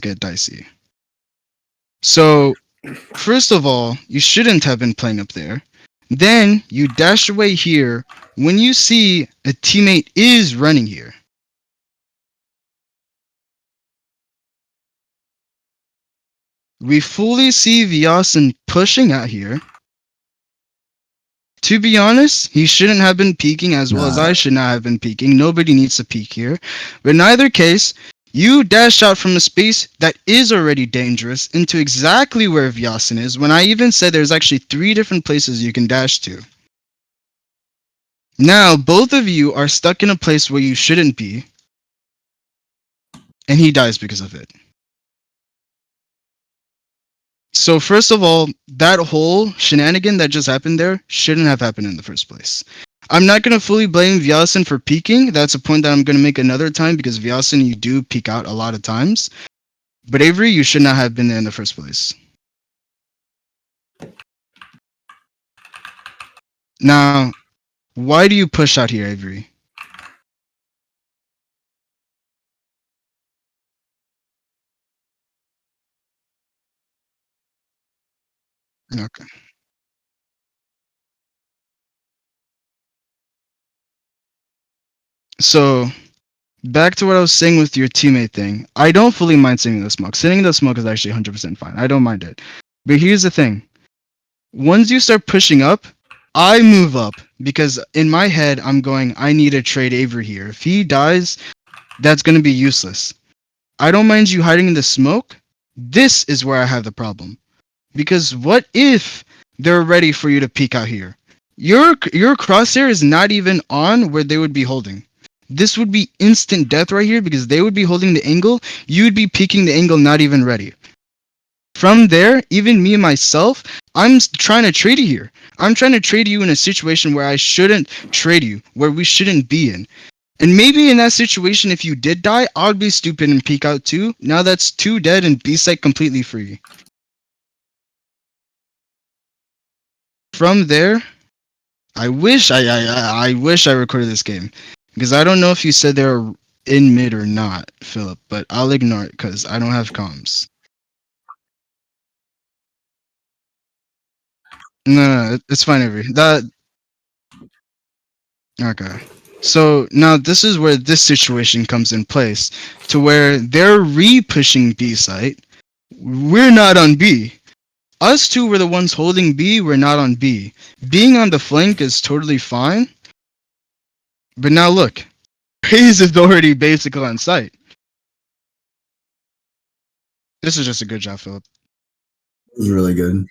get dicey. So, first of all, you shouldn't have been playing up there. Then you dash away here when you see a teammate is running here. We fully see Vyasin pushing out here. To be honest, he shouldn't have been peeking as well as I should not have been peeking. Nobody needs to peek here. But in either case, you dash out from a space that is already dangerous into exactly where Vyasin is, when I even said there's actually 3 different places you can dash to. Now, both of you are stuck in a place where you shouldn't be, and he dies because of it. So first of all, that whole shenanigan that just happened there shouldn't have happened in the first place. I'm not going to fully blame Vyasin for peeking. That's a point that I'm going to make another time because Vyasin, you do peek out a lot of times. But Avery, you should not have been there in the first place. Now, why do you push out here, Avery? Okay. So, back to what I was saying with your teammate thing. I don't fully mind sitting in the smoke. Sitting in the smoke is actually 100% fine. I don't mind it. But here's the thing. Once you start pushing up, I move up because in my head, I'm going, I need to trade Avery here. If he dies, that's going to be useless. I don't mind you hiding in the smoke. This is where I have the problem. Because what if they're ready for you to peek out here? Your crosshair is not even on where they would be holding. This would be instant death right here because they would be holding the angle. You would be peeking the angle not even ready. From there, even me myself, I'm trying to trade you here. I'm trying to trade you in a situation where I shouldn't trade you, where we shouldn't be in. And maybe in that situation, if you did die, I would be stupid and peek out too. Now that's 2 dead and B-site completely free. From there, I wish I recorded this game because I don't know if you said they were in mid or not, Philip. But I'll ignore it because I don't have comms. No, it's fine, Avery. That okay. So now this is where this situation comes in place, to where they're re-pushing B site. We're not on B. Us two were the ones holding B. We're not on B. Being on the flank is totally fine. But now look, Hayes is already basically on site. This is just a good job, Philip. It was really good.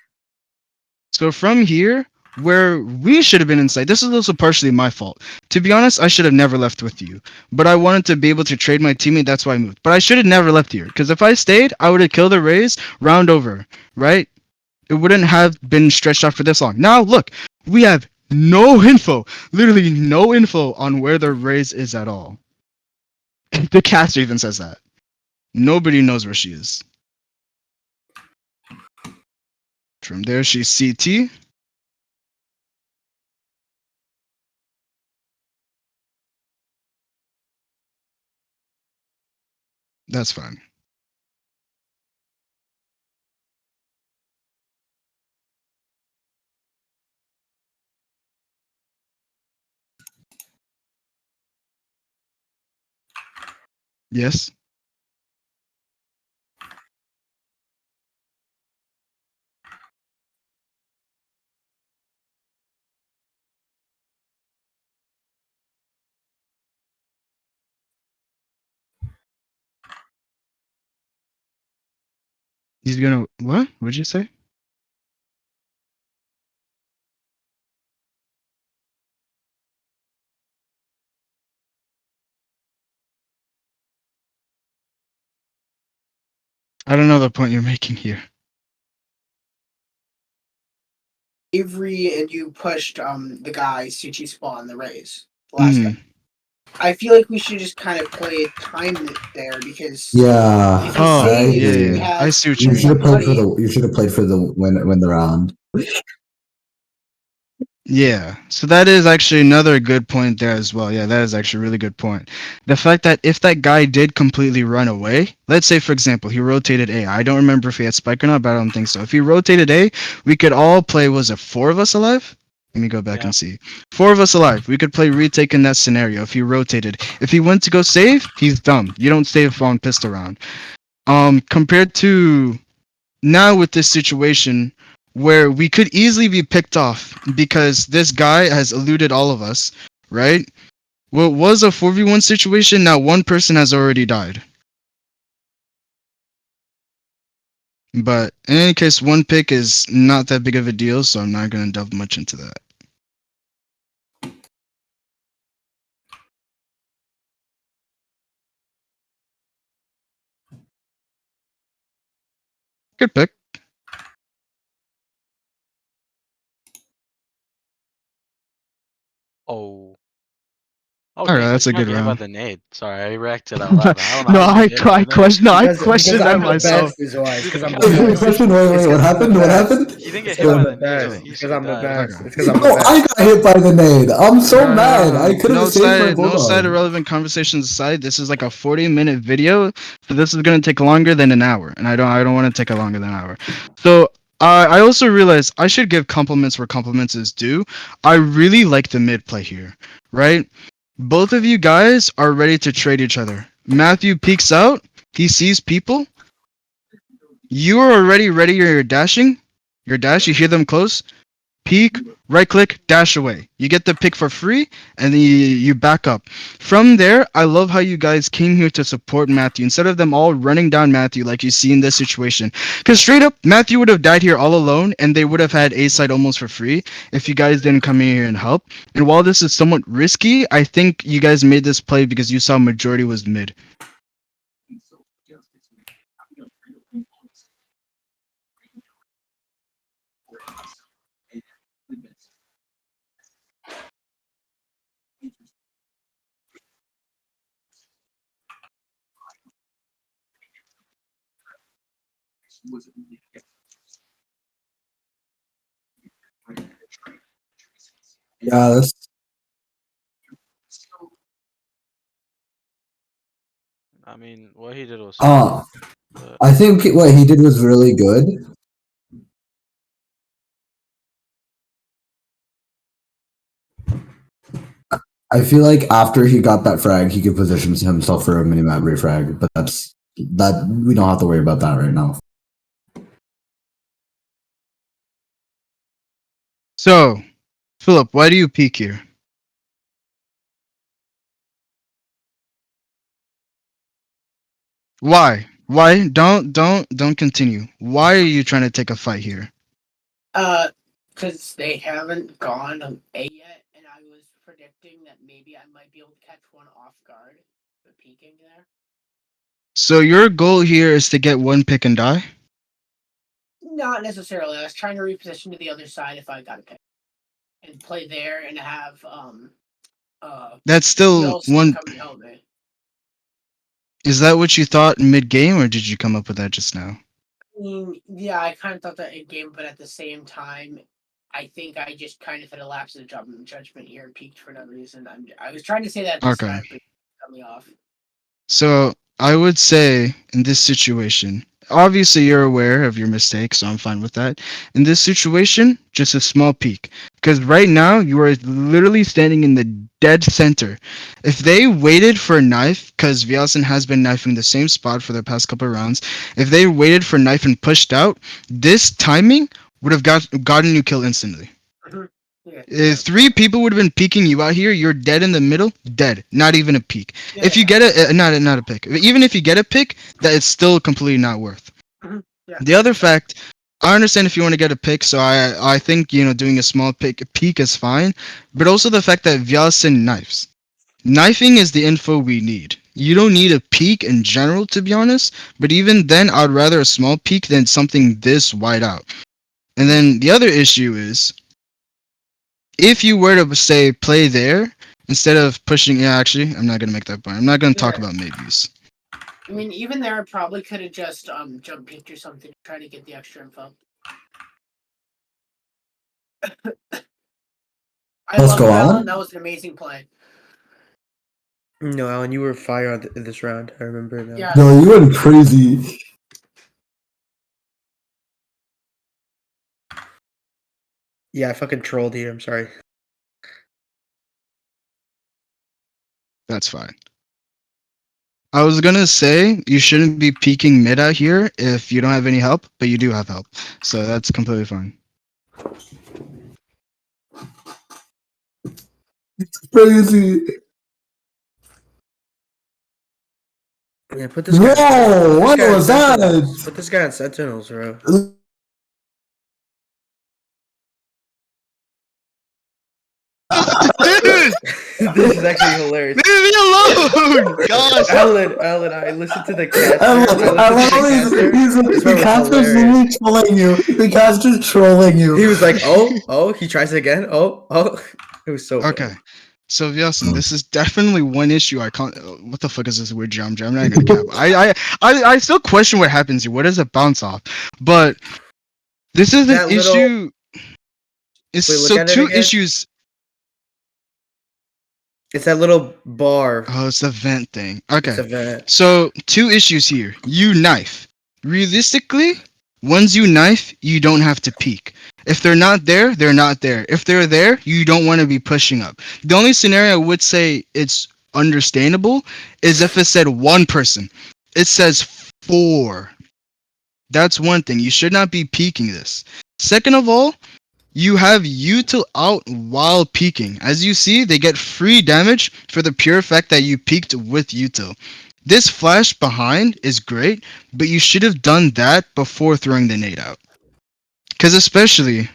So from here, where we should have been inside, this is also partially my fault. To be honest, I should have never left with you. But I wanted to be able to trade my teammate, that's why I moved. But I should have never left here, because if I stayed, I would have killed the Rays round over, right? It wouldn't have been stretched out for this long. Now, look, we have no info, literally no info on where the Rays is at all. The caster even says that. Nobody knows where she is. From there, she's CT. That's fine. Yes? He's gonna... What? What'd you say? I don't know the point you're making here. Avery and you pushed the guy CT spawn the Rays last Mhm. time. I feel like we should just kind of play it timed there because Yeah. if you Oh, say yeah, you yeah. have I see what you You should mean. have played for the. You should have played for the win the round. Yeah, so that is actually another good point there as well. Yeah, that is actually a really good point. The fact that if that guy did completely run away, let's say for example he rotated A. I don't remember if he had spike or not, but I don't think so. If he rotated A, we could all play. Was it four of us alive? Let me go back Yeah. and see. Four of us alive. We could play retake in that scenario if he rotated. If he went to go save, he's dumb. You don't save on pistol round. Compared to now with this situation where we could easily be picked off because this guy has eluded all of us, right? What was a 4v1 situation, now one person has already died. But in any case, one pick is not that big of a deal, so I'm not going to delve much into that. Good pick. Oh. Oh All right, dang, that's let's a not good get hit by round. the nade. Sorry, I reacted out loud. I don't know No, how you get hit by the nade. I Because questioned I'm that the myself. best is why. It's because I'm the Because Wait, best. question, wait, It's what 'cause I'm the happened? What best. happened? he didn't It's get because hit by I'm What? the the nade, best. so he It's should because have I'm the died. best. Okay. It's because I'm the No, I best. got hit by the nade. I'm so No, no, mad. no, I no. could have saved my No side bulldog. irrelevant conversations aside. This is like a 40-minute video, so this is gonna take longer than an hour, and I don't want to take it longer than an hour. So I also realized I should give compliments where compliments is due. I really like the mid play here, right? Both of you guys are ready to trade each other. Matthew peeks out. He sees people. You are already ready. You're dashing. Your dash. You hear them close. Peek, right click, dash away. You get the pick for free, and then you back up. From there, I love how you guys came here to support Matthew instead of them all running down Matthew like you see in this situation. Because straight up, Matthew would have died here all alone, and they would have had A side almost for free if you guys didn't come in here and help. And while this is somewhat risky, I think you guys made this play because you saw majority was mid. Yeah, that's. I mean, what he did was fine, Uh, but I think what he did was really good. I feel like after he got that frag, he could position himself for a minimap refrag, but that we don't have to worry about that right now. So, Philip, why do you peek here? Why? Why? Don't continue. Why are you trying to take a fight here? Because they haven't gone A yet, and I was predicting that maybe I might be able to catch one off guard, the peeking there. So your goal here is to get one pick and die? Not necessarily. I was trying to reposition to the other side if I got a pick and play there and have That's still Wilson one. come and help me. Is that what you thought mid game, or did you come up with that just now? I mean, yeah, I kind of thought that in game, but at the same time, I think I just kind of had a lapse of judgment here and peaked for no reason. I was trying to say that at the Okay. start, but it cut me off. So I would say in this situation, obviously you're aware of your mistake, so I'm fine with that. In this situation, just a small peek. Because right now you are literally standing in the dead center. If they waited for a knife, because Vialson has been knifing the same spot for the past couple of rounds, if they waited for knife and pushed out, this timing would have gotten you killed instantly. Mhm. Yeah, If three people would have been peeking you out here, you're dead in the middle, dead. Not even a peek. If you yeah, get not a pick. Even if you get a pick, that is still completely not worth. mhm, yeah. The other fact, I understand if you want to get a pick, so I think doing a small peek is fine. But also the fact that Vyasin knifes. Knifing is the info we need. You don't need a peek in general, to be honest. But even then, I'd rather a small peek than something this wide out. And then the other issue is if you were to say play there instead of pushing, yeah, actually, I'm not gonna make that point. I'm not gonna talk Yeah. about maybes. I mean, even there, I probably could have just jump peeked or something, trying to get the extra info. I Let's love go you, on. Alan. That was an amazing play. No, Alan, you were fire on this round. I remember now. Yeah. No, you went crazy. Yeah, I fucking trolled you. I'm sorry. That's fine. I was gonna say you shouldn't be peeking mid out here if you don't have any help, but you do have help, so that's completely fine. Crazy. Yeah, put this guy. Whoa, what on was Sentinels. that? Put this guy on Sentinels, bro. Dude, This is actually hilarious. leave me alone! Gosh. Alan, I listened to the caster. I I listened to the caster. This the one was caster's hilarious. literally trolling you. The caster's trolling you. He was like, oh, he tries it again. Oh. It was so Okay. funny. So Yasin, this is definitely one issue I can't. What the fuck is this weird jump? I'm not gonna cap. I still question what happens here. What does it bounce off? But this is an That little- issue. It's Wait, look so at it two again. issues. It's that little bar. Oh, it's the vent thing. Okay. It's a vent. So two issues here. You knife. Realistically, once you knife, you don't have to peek. If they're not there, they're not there. If they're there, you don't want to be pushing up. The only scenario I would say it's understandable is if it said one person. It says 4. That's one thing. You should not be peeking this. Second of all, you have util out while peeking. As you see, they get free damage for the pure fact that you peeked with util. This flash behind is great, but you should have done that before throwing the nade out. Because especially,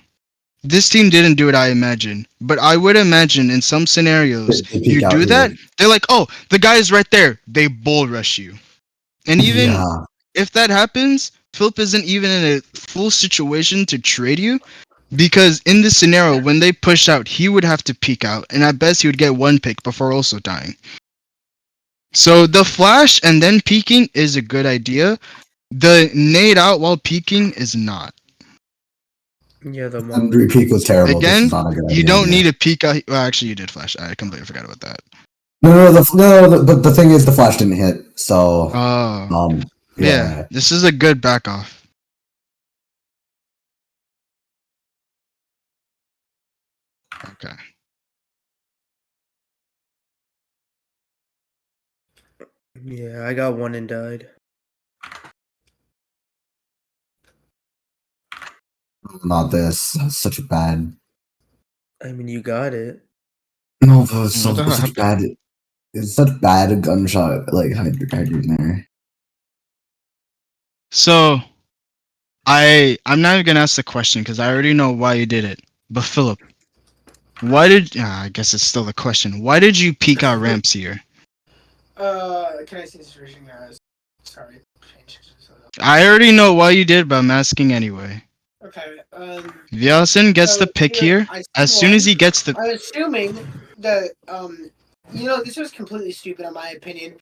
this team didn't do it, I imagine. But I would imagine in some scenarios, They peek you out do here. that, they're like, oh, the guy is right there. They bull rush you. And even Yeah. if that happens, Philip isn't even in a full situation to trade you. Because in this scenario, when they push out, he would have to peek out. And at best, he would get one pick before also dying. So the flash and then peeking is a good idea. The nade out while peeking is not. Yeah, the And molly. peak was terrible. This Again, is not a good idea. you don't yeah. need a peek out. Well, actually, you did flash. I completely forgot about that. But the thing is, the flash didn't hit. So, Oh, yeah. yeah. This is a good back off. Okay. Yeah, I got one and died. Not this. That's such a bad. I mean, you got it. No, but it's What the hell such happened? bad. It's such bad gunshot, like hydrant there. So, I'm not even gonna ask the question because I already know why you did it. But Philip, why did? I guess it's still the question. Why did you peek out ramps here? Can I see this version, guys? Sorry. I already know why you did, but I'm asking anyway. Okay. Vyasin gets the pick here. As soon as he gets the, I'm assuming that this was completely stupid in my opinion.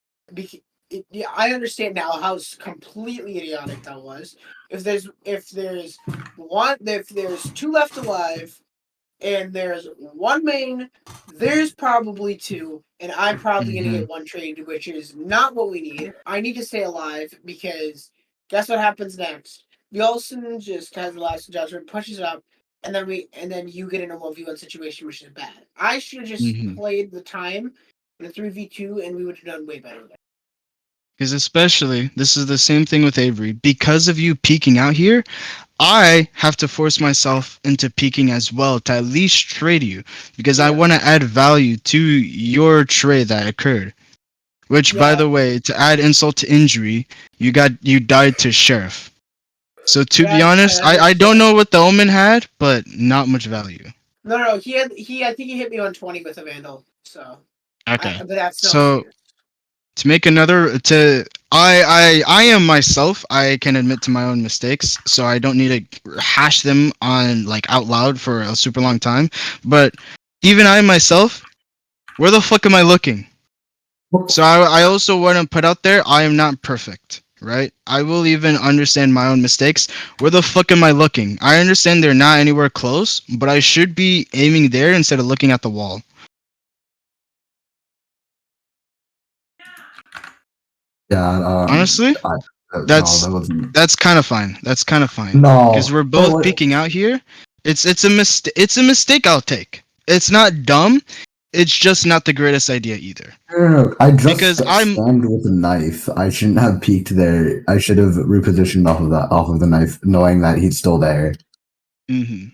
Yeah, I understand now how completely idiotic that was. If there's two left alive, and there's one main, there's probably two, and I'm probably gonna get one trade, which is not what we need. I need to stay alive because guess what happens next? Bjornsson just has the last judgment, pushes up, and then you get in a 1v1 situation, which is bad. I should have just played the time in a 3v2, and we would have done way better there. because especially this is the same thing with Avery. Because of you peeking out here, I have to force myself into peeking as well to at least trade you because I want to add value to your trade that occurred. Which, by the way, to add insult to injury, you died to Sheriff. So to be honest, I don't know what the Omen had, but not much value. No, I think he hit me on 20 with a Vandal. So okay, but that's so to make another I am myself. I can admit to my own mistakes, so I don't need to hash them on like out loud for a super long time. But even I myself, where the fuck am I looking? So I also want to put out there, I am not perfect. right? I will even understand my own mistakes. Where the fuck am I looking? I understand they're not anywhere close, but I should be aiming there instead of looking at the wall. Yeah. Honestly, I, no, that's that wasn't. that's kind of fine. That's kind of fine because No. we're Wait, both what? peeking out here. It's a mistake. It's a mistake I'll take. It's not dumb. It's just not the greatest idea either. No. I just Because I'm stand with a knife. I shouldn't have peeked there. I should have repositioned off of the knife, knowing that he's still there. mhm.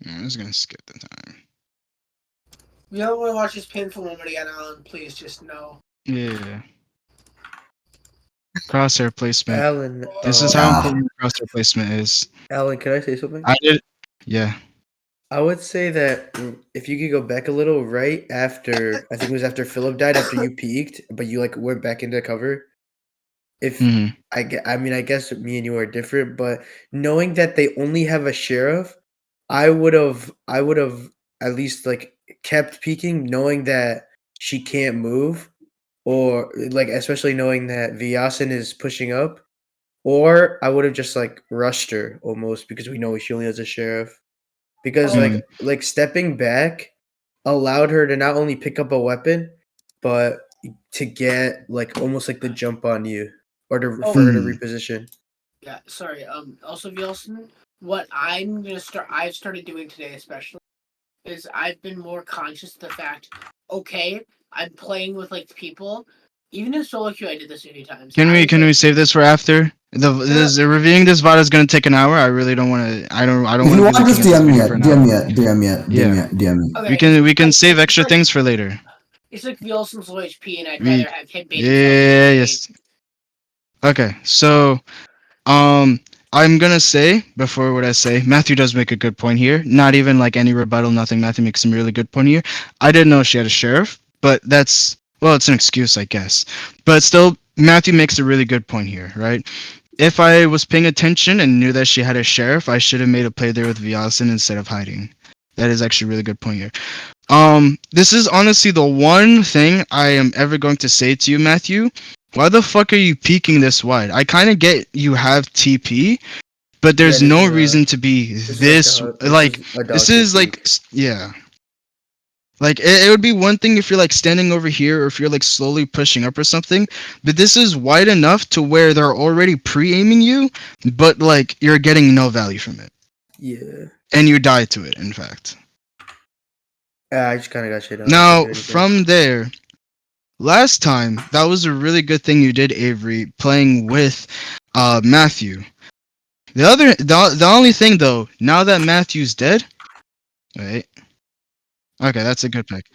I'm just gonna skip the time. You don't want to watch this painful moment again, Alan. Please just know. Yeah. Crosshair placement. Alan, This is how Yeah. important crosshair placement is. Alan, can I say something? I did. Yeah. I would say that if you could go back a little, right after I think it was after Philip died, after you peaked, but you like went back into cover. If hmm I mean, I guess me and you are different, but knowing that they only have a sheriff, I would have at least like kept peeking, knowing that she can't move, or like especially knowing that Vyasin is pushing up, or I would have just like rushed her almost because we know she only has a sheriff. Because Oh, like stepping back allowed her to not only pick up a weapon, but to get like almost like the jump on you, or to Oh. for her to Mhm. reposition. yeah. Sorry. Also, Vilson, what I'm gonna start. I've started doing today, especially, is I've been more conscious of the fact. Okay, I'm playing with like people. Even in solo queue, I did this a few times. Can we save this for after? Reviewing this VOD is gonna take an hour. I really don't want to. I don't If want you to be want, looking just at this DM me video it. for an DM hour. me it. DM me it. DM me it. DM me. Okay, We can save it's extra like- things for later. It's like Vilson's low HP, and I'd We rather have him bait yeah himself. yes. Okay, so I'm gonna say before what I say, Matthew does make a good point here. Not even like any rebuttal, nothing. Matthew makes some really good point here. I didn't know she had a sheriff, but that's well, it's an excuse, I guess. But still, Matthew makes a really good point here, right? If I was paying attention and knew that she had a sheriff, I should have made a play there with Viasin instead of hiding. That is actually a really good point here. This is honestly the one thing I am ever going to say to you, Matthew. Why the fuck are you peeking this wide? I kind of get you have TP, but Yeah, there's no reason to be this like a dog this shit is like peak. yeah. Like it would be one thing if you're like standing over here or if you're like slowly pushing up or something, but this is wide enough to where they're already pre-aiming you, but like you're getting no value from it. Yeah. And you die to it, in fact. I just kind of got shit on. I Now, couldn't do anything. from there, last time, that was a really good thing you did, Avery, playing with Matthew. The only thing though, now that Matthew's dead, wait. Okay, that's a good pick.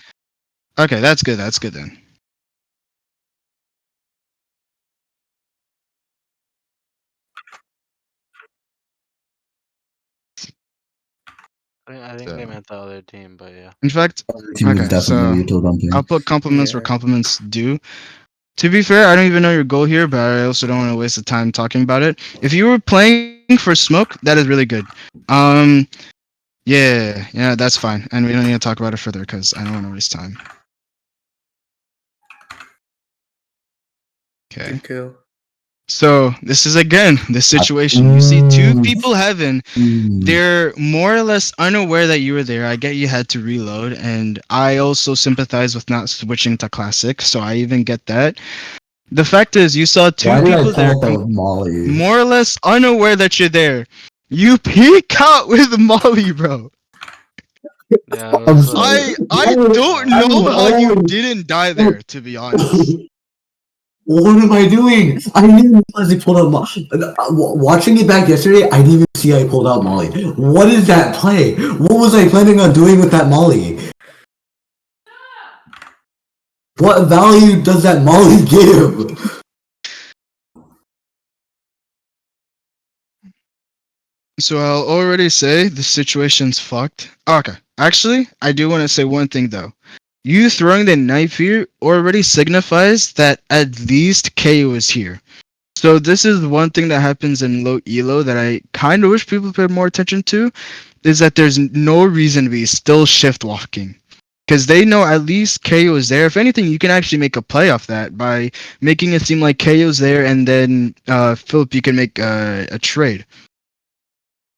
Okay, that's good. That's good then. I think they So, meant the other team, but yeah. in fact, The team is okay, definitely so Ryuto Dumping. I'll put compliments where Yeah. compliments due. To be fair, I don't even know your goal here, but I also don't want to waste the time talking about it. If you were playing for smoke, that is really good. Um, yeah, that's fine, and we don't need to talk about it further because I don't want to waste time. Okay. Good kill. So this is again the situation. You see two people heaven. They're more or less unaware that you were there. I get you had to reload, and I also sympathize with not switching to classic. So I even get that. The fact is, you saw two Why did I people there, pull out Molly? more or less unaware that you're there. You peek out with Molly, bro. Yeah, it I'm was, sorry. I don't know how you didn't die there, to be honest. What am I doing? I didn't even realize I pulled out Molly. Watching it back yesterday, I didn't even see I pulled out Molly. What is that play? What was I planning on doing with that Molly? What value does that Molly give? So I'll already say the situation's fucked. Okay, actually, I do want to say one thing though. You throwing the knife here already signifies that at least KO is here. So this is one thing that happens in low elo that I kind of wish people paid more attention to, is that there's no reason to be still shift walking. because they know at least KO is there. If anything, you can actually make a play off that by making it seem like KO's there, and then Philip, you can make a trade.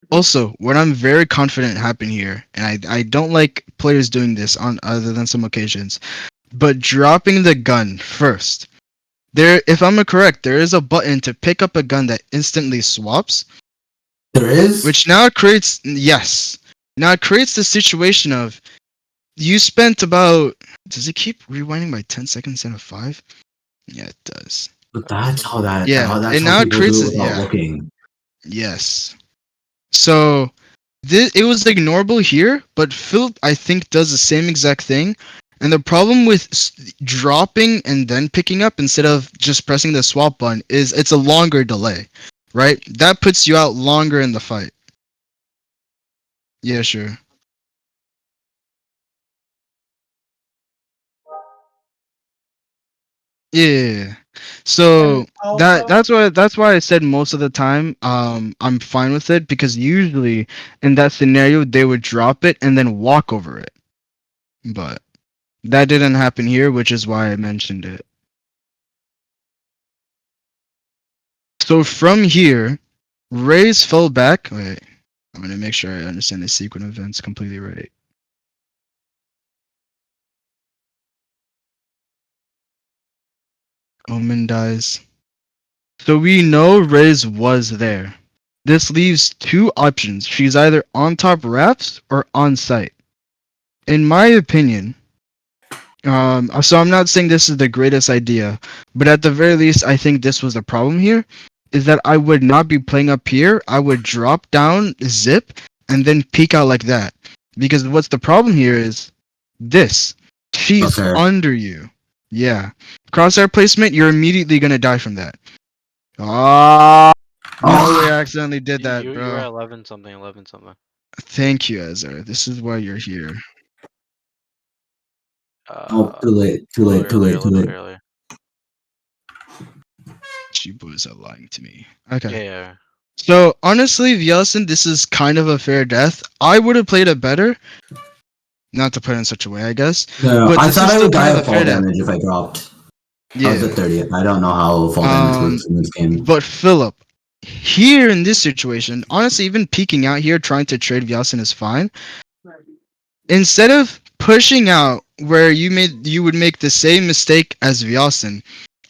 Also, what I'm very confident happened here, and I don't like players doing this on other than some occasions, but dropping the gun first. There, if I'm correct, there is a button to pick up a gun that instantly swaps, There is? which now creates now it creates the situation of you spent about. Does it keep rewinding by 10 seconds instead of 5? Yeah, it does. But that's how Yeah, that's and how now it people creates do it without yeah, looking. yes. So it was ignorable here, but Philip I think does the same exact thing. And the problem with dropping and then picking up instead of just pressing the swap button is it's a longer delay, right? That puts you out longer in the fight. Yeah, sure. Yeah. So And also, that's why I said most of the time I'm fine with it, because usually in that scenario they would drop it and then walk over it. But that didn't happen here, which is why I mentioned it. So from here, Rays fell back. Wait, I'm gonna make sure I understand the sequence of events completely right. Omen dies. So we know Rays was there. This leaves two options. She's either on top rafts or on site. In my opinion, so I'm not saying this is the greatest idea, but at the very least, I think this was the problem here, is that I would not be playing up here. I would drop down, zip, and then peek out like that. Because what's the problem here is this. She's Crosshair. under you. Yeah. Crosshair placement, you're immediately gonna die from that. Ah, no way I accidentally did that, You were bro. at 11 something, 11 something. Thank you, Ezra. This is why you're here. Oh, too late, A too little late, too earlier, late, a too little late. earlier. You boys are lying to me. Okay. Yeah. So honestly, Vyelson, this is kind of a fair death. I would have played it better. Not to put it in such a way, I guess. No, But I this thought is I still would die kind of of a fair fall death. damage if I dropped. I was at Yeah. 30th. I don't know how fall damage works in this game. But Philip, here in this situation, honestly, even peeking out here trying to trade Vyelson is fine. Instead of pushing out where you would make the same mistake as Vyelson,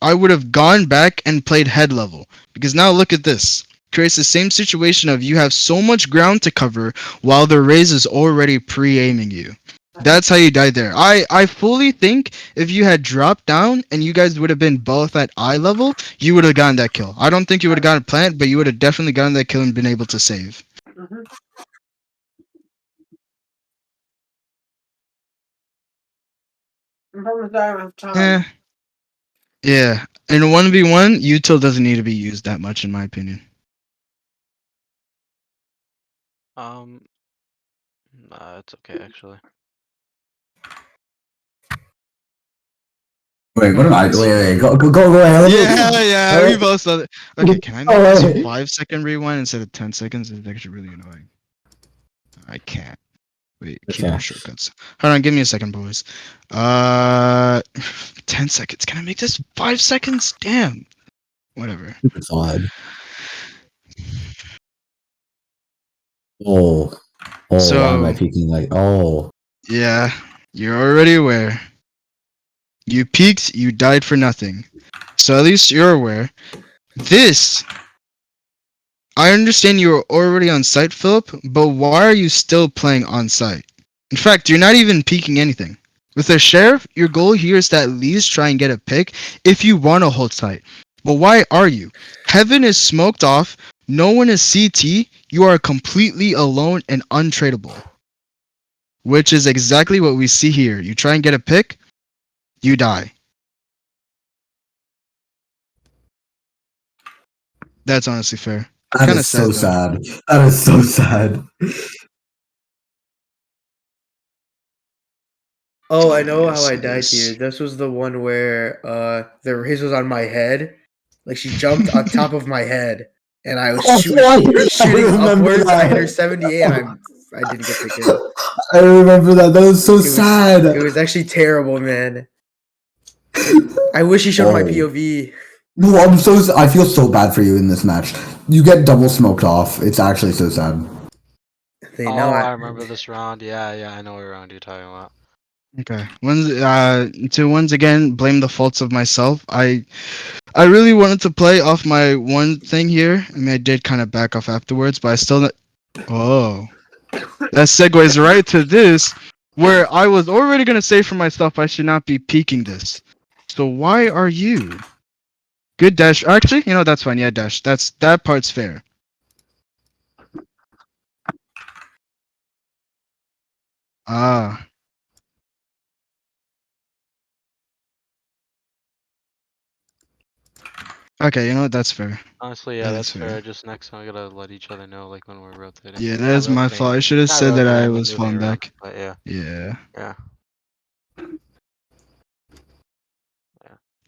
I would have gone back and played head level. Because now look at this. Creates the same situation of you have so much ground to cover while the Raze is already pre-aiming you. That's how you died there. I fully think if you had dropped down and you guys would have been both at eye level, you would have gotten that kill. I don't think you would have gotten plant, but you would have definitely gotten that kill and been able to save. mhm. From the time of time. Eh, yeah. In a 1v1, util doesn't need to be used that much in my opinion. Nah, it's okay actually. Wait, what am I? Wait, go ahead. Yeah, we both saw that. Okay, can I make Oh, this wait. 5-second rewind instead of 10 seconds? It's actually really annoying. I can't. Wait, Okay. keyboard shortcuts. Hold on, give me a second, boys. 10 seconds. Can I make this 5 seconds? Damn. Whatever. It's odd. Oh, why am I So, peeking like? Oh, yeah, you're already aware. You peaked, you died for nothing. So at least you're aware. This, I understand you were already on site, Philip, but why are you still playing on site? In fact, you're not even peeking anything. With the sheriff, your goal here is to at least try and get a pick if you want to hold site. But why are you? Heaven is smoked off, no one is CT, you are completely alone and untradeable. Which is exactly what we see here. You try and get a pick, you die. That's honestly fair. that Kind of is so sad, though. sad. That is so sad. Oh, I know how Yes, I it died here. is. This was the one where the race was on my head. Like she jumped on top of my head, and I was Oh, boy, I shooting remember upwards. I hit her that. 78, and I didn't get the kill. I remember that. That was so It sad. was actually terrible, man. I wish he showed my Oh. POV. No, I feel so bad for you in this match. You get double smoked off. It's actually so sad. They Oh, know I remember this round. Yeah, I know what round you're talking about. Okay. Once again blame the faults of myself. I really wanted to play off my one thing here. I mean, I did kind of back off afterwards, but I still. Oh, that segues right to this, where I was already gonna say for myself I should not be peeking this. So why are you? Good dash. Actually, that's fine. Yeah, dash. That part's fair. Ah. Okay, you know what? That's fair. Honestly, yeah, That's that's fair. fair. Just next time I gotta let each other know, like when we're rotating. Yeah, that Not is my rotating, fault. I should have not said that I rotating, but was moving falling around. back. But yeah, Yeah. yeah.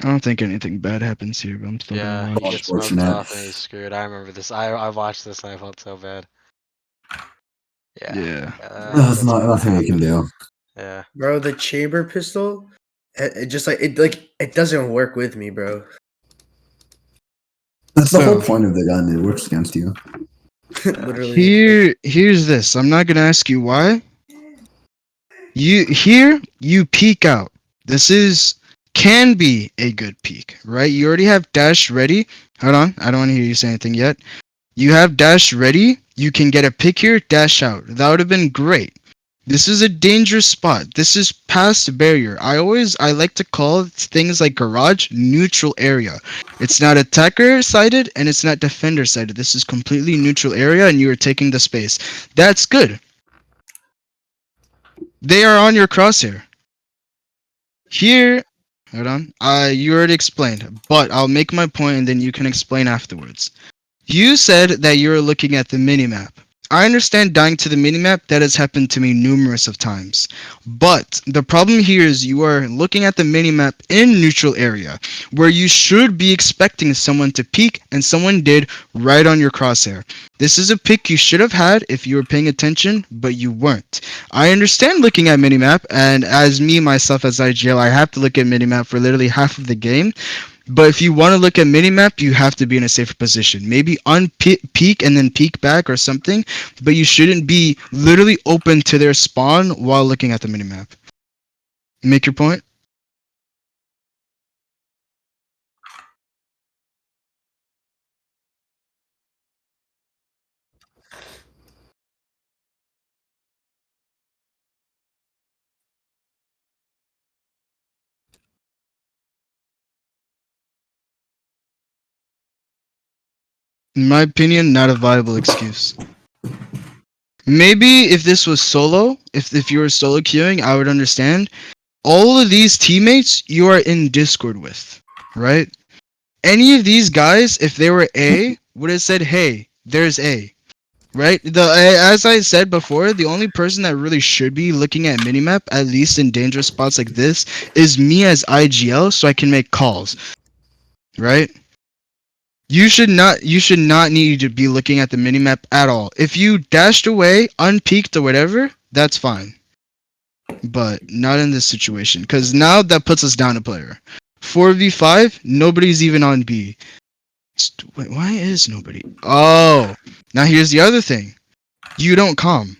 I don't think anything bad happens here, but I'm still gonna Yeah, he watch. gets smoked Unfortunate. off and he's screwed. I remember this. I watched this and I felt so bad. Yeah, Yeah. There's that's not what nothing we can happened. do. Yeah. Bro, the chamber pistol, it just it doesn't work with me, bro. That's the whole So point of the gun. It works against you. Literally. here's this. I'm not gonna ask you why. You peek out. This can be a good peek, right? You already have dash ready. Hold on, I don't want to hear you say anything yet. You have dash ready. You can get a pick here, dash out. That would have been great. This is a dangerous spot. This is past barrier. I like to call things like garage neutral area. It's not attacker sided and it's not defender sided. This is completely neutral area and you are taking the space. That's good. They are on your crosshair. Here, hold on. You already explained, but I'll make my point and then you can explain afterwards. You said that you're looking at the minimap. I understand dying to the minimap, that has happened to me numerous of times. But the problem here is you are looking at the minimap in neutral area, where you should be expecting someone to peek, and someone did right on your crosshair. This is a pick you should have had if you were paying attention, but you weren't. I understand looking at minimap, and as me, myself, as IGL, I have to look at minimap for literally half of the game. But if you want to look at minimap, you have to be in a safer position. Maybe peek and then peek back or something, but you shouldn't be literally open to their spawn while looking at the minimap. Make your point? In my opinion, not a viable excuse. Maybe if this was solo, if you were solo queuing, I would understand. All of these teammates you are in Discord with, right? Any of these guys, if they were A, would have said, "Hey, there's A." Right? As I said before, the only person that really should be looking at minimap, at least in dangerous spots like this, is me as IGL, so I can make calls. Right? You should not need to be looking at the minimap at all. If you dashed away, unpeaked or whatever, that's fine. But not in this situation, because now that puts us down a player. 4v5, nobody's even on B. Wait, why is nobody? Oh, now here's the other thing. You don't calm.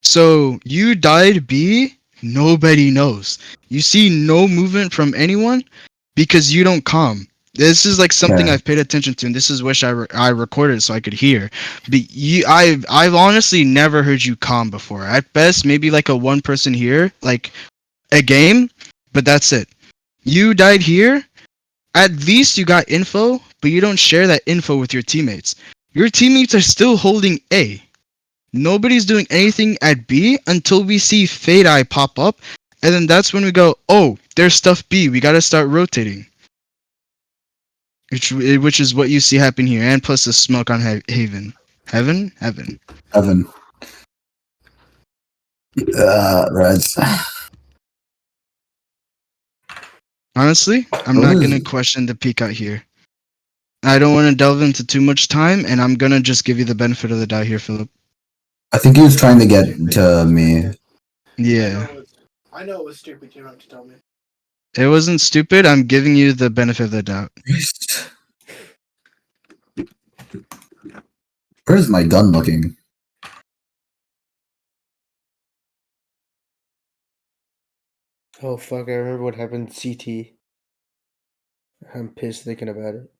So you died B, nobody knows. You see no movement from anyone because you don't calm. This is like something Okay. I've paid attention to, and this is wish I recorded so I could hear. But I've honestly never heard you calm before. At best, maybe like a one person here, like a game, but that's it. You died here. At least you got info, but you don't share that info with your teammates. Your teammates are still holding A. Nobody's doing anything at B until we see Fade Eye pop up, and then that's when we go, oh, there's stuff B, we gotta start rotating. Which is what you see happen here, and plus the smoke on Haven. Heaven? Heaven. Evan. Reds. Honestly, I'm not gonna question the peek out here. I don't want to delve into too much time, and I'm gonna just give you the benefit of the doubt here, Philip. I think he was trying to get to me. Yeah. I know it was stupid. You don't have to tell me. It wasn't stupid. I'm giving you the benefit of the doubt. Where's my gun looking? Oh fuck! I remember what happened. CT. I'm pissed thinking about it.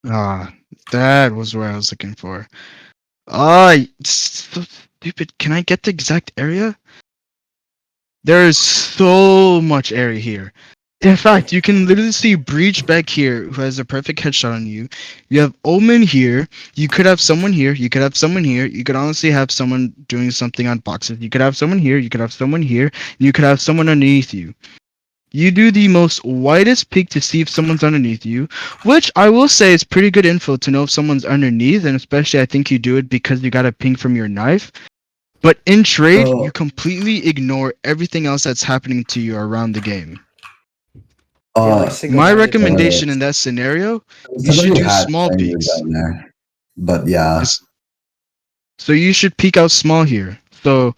Ah, that was where I was looking for. Ah, so stupid. Can I get the exact area? There is so much area here. In fact, you can literally see Breach back here who has a perfect headshot on you. You have Omen here. You could have someone here. You could have someone here. You could honestly have someone doing something on boxes. You could have someone here. You could have someone here. You could have someone underneath you. You do the most widest peek to see if someone's underneath you, which I will say is pretty good info to know if someone's underneath, and especially I think you do it because you got a ping from your knife. But in trade, you completely ignore everything else that's happening to you around the game. Yeah, like Uh, My single-minded recommendation in that scenario, you because should you do had small fingers peeks. down there. But yeah. So you should peek out small here. So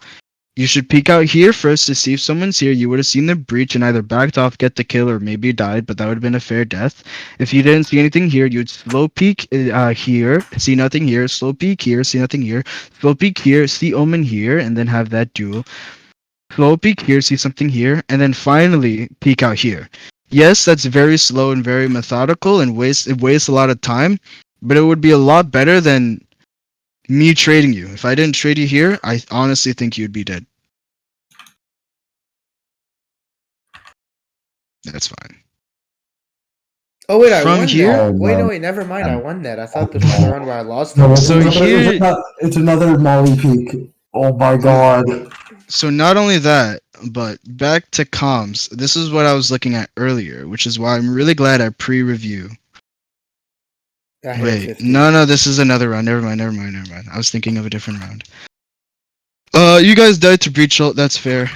you should peek out here first to see if someone's here. You would have seen the breach and either backed off, get the kill, or maybe died, but that would have been a fair death. If you didn't see anything here, you'd slow peek here, see nothing here, slow peek here, see nothing here, slow peek here, see Omen here, and then have that duel. Slow peek here, see something here, and then finally peek out here. Yes, that's very slow and very methodical and it wastes a lot of time, but it would be a lot better than me trading you. If I didn't trade you here, I honestly think you'd be dead. That's fine. Oh wait, I From won here, that. Oh, Wait, no. no, wait, never mind. I won that. I thought this was the No. round where I lost No, it. it's So another, here- it's another Molly peak. Oh my god. so not only that, but back to comms. This is what I was looking at earlier, which is why I'm really glad I pre-review. I hit Wait, 50. no, this is another round. Never mind. I was thinking of a different round. You guys died to breach ult. That's fair.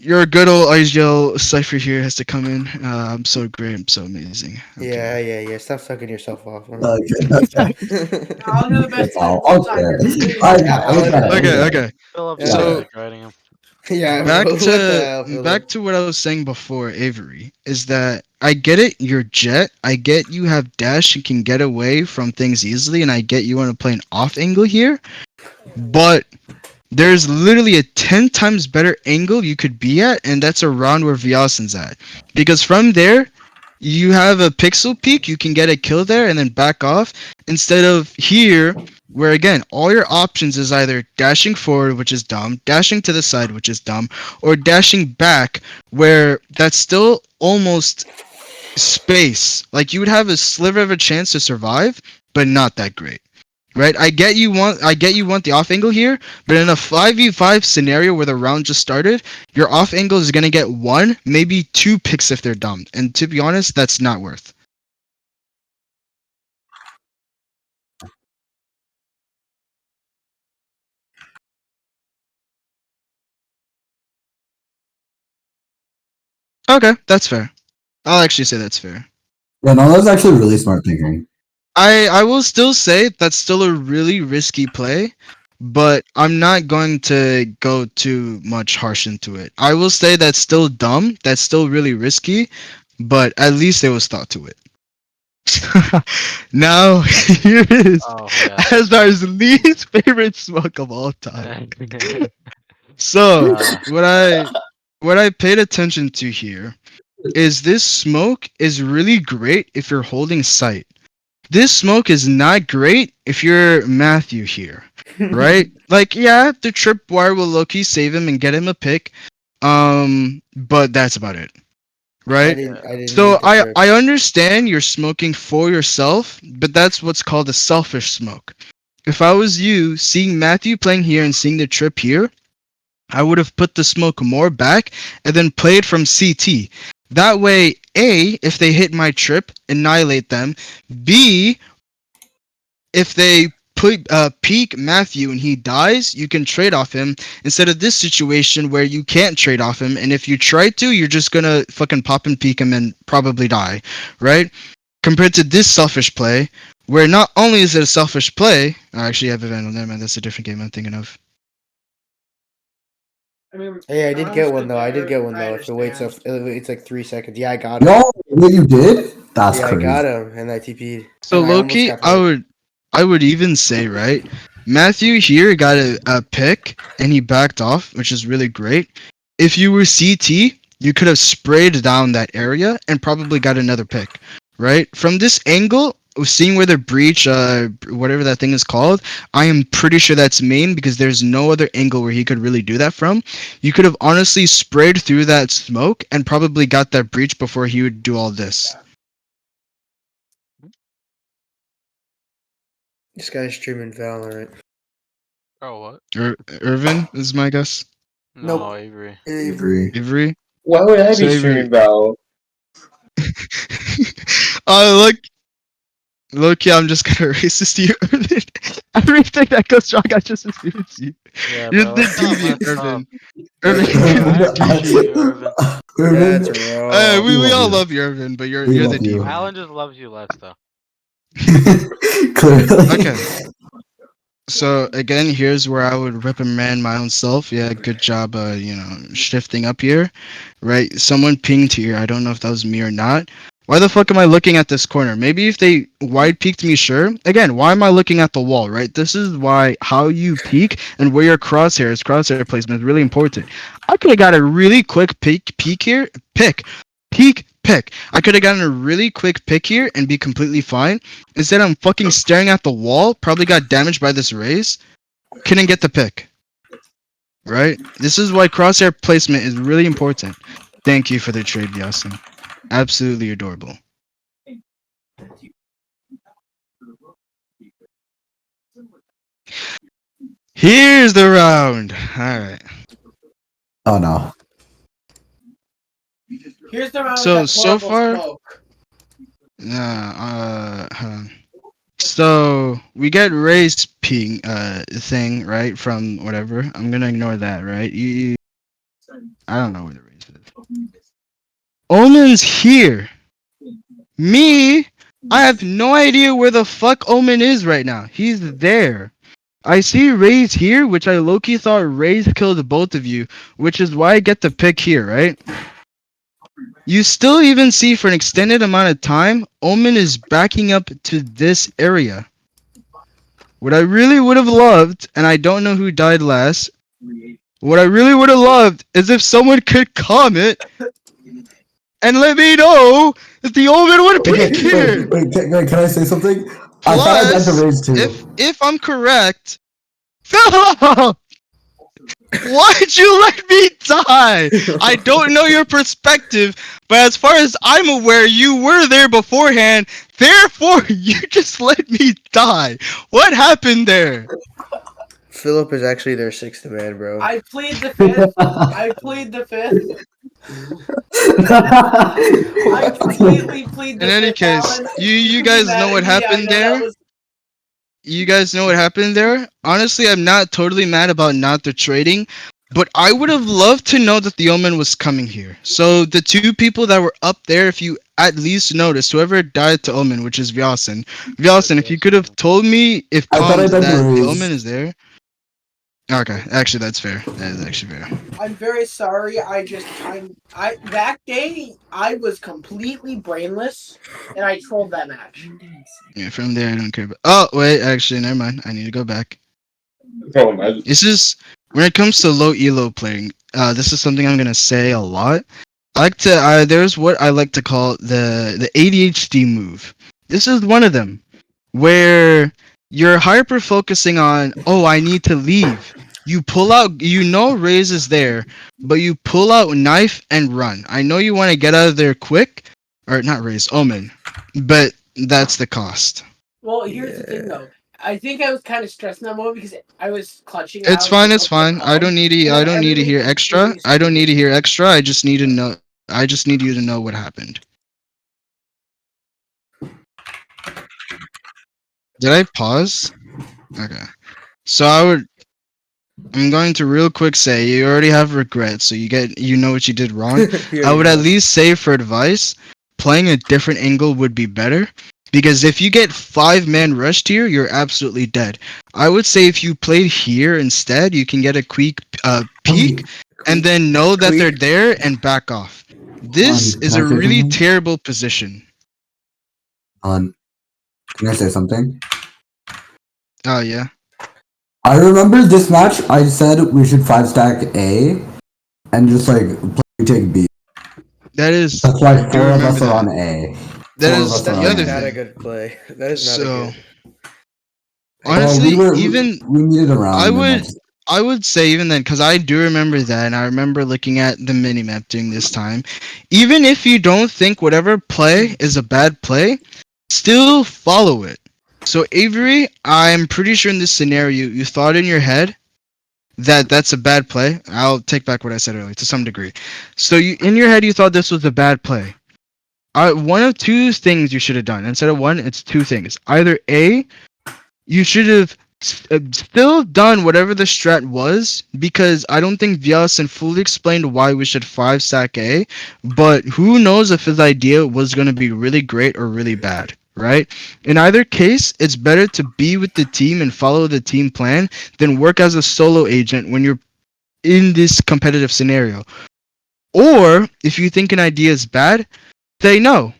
Your good old IGL cipher here has to come in. I'm so great. I'm so amazing. Okay. Yeah. Stop sucking yourself off. Okay, okay. Alan, you're the best player of Oh, all time. You're okay. completely I wrong. got Alan, Okay. Philip's Yeah. So riding him. yeah, back bro. What the hell, to Philip? what I was saying before, Avery, is that I get it. You're Jet. I get you have dash and can get away from things easily, and I get you want to play an off angle here, but there's literally a 10 times better angle you could be at, and that's around where Vyassen's at. Because from there, you have a pixel peak, you can get a kill there and then back off, instead of here, where again, all your options is either dashing forward, which is dumb, dashing to the side, which is dumb, or dashing back, where that's still almost space. Like you would have a sliver of a chance to survive, but not that great. Right, I get you want the off angle here, but in a 5v5 scenario where the round just started, your off angle is gonna get one, maybe two picks if they're dumb. And to be honest, that's not worth. Okay, that's fair. I'll actually say that's fair. Yeah, no, that's actually really smart thinking. I will still say that's still a really risky play, but I'm not going to go too much harsh into it. I will say that's still dumb, that's still really risky, but at least there was thought to it. Now here is Oh yeah. Asdar's least favorite smoke of all time. So Uh, what I paid attention to here is this smoke is really great if you're holding sight. This smoke is not great if you're Matthew here, right? Like, yeah, the tripwire will low-key save him and get him a pick, but that's about it, I right? didn't So need the trip. I understand you're smoking for yourself, but that's what's called a selfish smoke. If I was you, seeing Matthew playing here and seeing the trip here, I would have put the smoke more back and then played from CT. That way, A, if they hit my trip, annihilate them. B, if they peek Matthew and he dies, you can trade off him instead of this situation where you can't trade off him, and if you try to, you're just gonna fucking pop and peek him and probably die, right? Compared to this selfish play, where not only is it a selfish play, actually I have a Vandal, never mind, that's a different game I'm thinking of. I mean, Hey, I did get one though. I did get one I though. If it waits up, understand. it's like 3 seconds. Yeah, I got him. No, what you did? That's Yeah, crazy. I got him, and I TP'd. So And I almost Loki, got hurt. I would even say, right, Matthew here got a pick and he backed off, which is really great. If you were CT, you could have sprayed down that area and probably got another pick, right? From this angle, seeing where the breach, whatever that thing is called, I am pretty sure that's main because there's no other angle where he could really do that from. You could have honestly sprayed through that smoke and probably got that breach before he would do all this. This guy's streaming Valorant. Oh, what? Irvin is my guess. No, Nope. Avery. Avery. Avery. Why would I So be Avery- streaming Val? Look, I'm just gonna racist to you, Irvin. Everything that goes wrong, I just assume it's you. Yeah, You're bro. the It's not deviant, messed Irvin. up. Irvin, I you're the appreciate you, deviant. Irvin. That's wrong. We love all you. love you, Irvin, but you're We the love you. deviant. Alan just loves you less, though. Clearly. Okay. So again, here's where I would reprimand my own self. Yeah, good job, shifting up here, right? Someone pinged here. I don't know if that was me or not. Why the fuck am I looking at this corner? Maybe if they wide peeked me, sure. Again, why am I looking at the wall, right? This is why how you peek and where your crosshair placement is really important. I could have got a really quick peek here, pick. I could have gotten a really quick pick here and be completely fine. Instead, I'm fucking staring at the wall. Probably got damaged by this raise. Couldn't get the pick. Right? This is why crosshair placement is really important. Thank you for the trade, Yasin. Absolutely adorable. Here's the round. Alright. Oh no. Here's the round. So With that horrible far, smoke. hold on. So we get Ray's ping thing, right? From whatever. I'm gonna ignore that, right? I don't know where the raise is. Omen's here. Me, I have no idea where the fuck Omen is right now. He's there. I see Ray's here, which I low-key thought Ray's killed both of you, which is why I get the pick here, right? You still even see for an extended amount of time, Omen is backing up to this area. What I really would have loved, and I don't know who died last, what I really would have loved is if someone could comment and let me know that the Omen would Okay, peek here. wait, can I say something? I thought I meant the raise too. If I'm correct, why'd you let me die? I don't know your perspective, but as far as I'm aware, you were there beforehand. Therefore, you just let me die. What happened there? Philip is actually their sixth man, bro. I plead the fifth. I plead the fifth. I completely plead the In any fifth. case, Alan. you can be guys mad know at what me, I happened know that there? was- You guys know what happened there? Honestly, I'm not totally mad about not the trading, but I would have loved to know that the Omen was coming here. So the two people that were up there, if you at least noticed, whoever died to Omen, which is Vyasin. Vyasin, if you could have told me if I thought I comms meant the that the raise. Omen is there. Okay, actually that's fair. That is actually fair. I'm very sorry. That day I was completely brainless, and I trolled that match. Yeah, from there I don't care about. Oh wait, actually never mind. I need to go back. Oh, imagine. This is when it comes to low elo playing. This is something I'm gonna say a lot. I like to. There's what I like to call the ADHD move. This is one of them, where you're hyper focusing on. Oh, I need to leave. You pull out. You know Raze is there, but you pull out knife and run. I know you want to get out of there quick, or not Raze, Omen, but that's the cost. Well, here's the thing, though. I think I was kind of stressed in that moment because I was clutching. It's fine. It's fine. I don't need to. I don't need to hear extra. I don't need to hear extra. I just need to know. I just need you to know what happened. Did I pause? Okay. So I'm going to real quick say you already have regrets, so you know what you did wrong. You I would already at know. least say for advice, playing a different angle would be better. Because if you get 5-man rushed here, you're absolutely dead. I would say if you played here instead, you can get a quick peek and then know that they're Queek. there and back off. This Can is I a say really something? terrible position. Can I say something? Oh yeah, I remember this match. I said we should 5-stack A and just like play take B. that is. That's I why do 4 of us remember are that. on A. That 4 of is us are the That's on other A. not a thing. good play. That is not a So good. Well, honestly, even we needed I around and would that's I would say even then, because I do remember that, and I remember looking at the minimap during this time. Even if you don't think whatever play is a bad play, still follow it. So Avery, I'm pretty sure in this scenario, you thought in your head that that's a bad play. I'll take back what I said earlier to some degree. So you in your head you thought this was a bad play. One of two things you should have done. Instead of one, it's two things. Either A, you should have still done whatever the strat was, because I don't think Vyasin fully explained why we should 5-stack A, but who knows if his idea was going to be really great or really bad, right? In either case, it's better to be with the team and follow the team plan than work as a solo agent when you're in this competitive scenario. Or if you think an idea is bad, say no.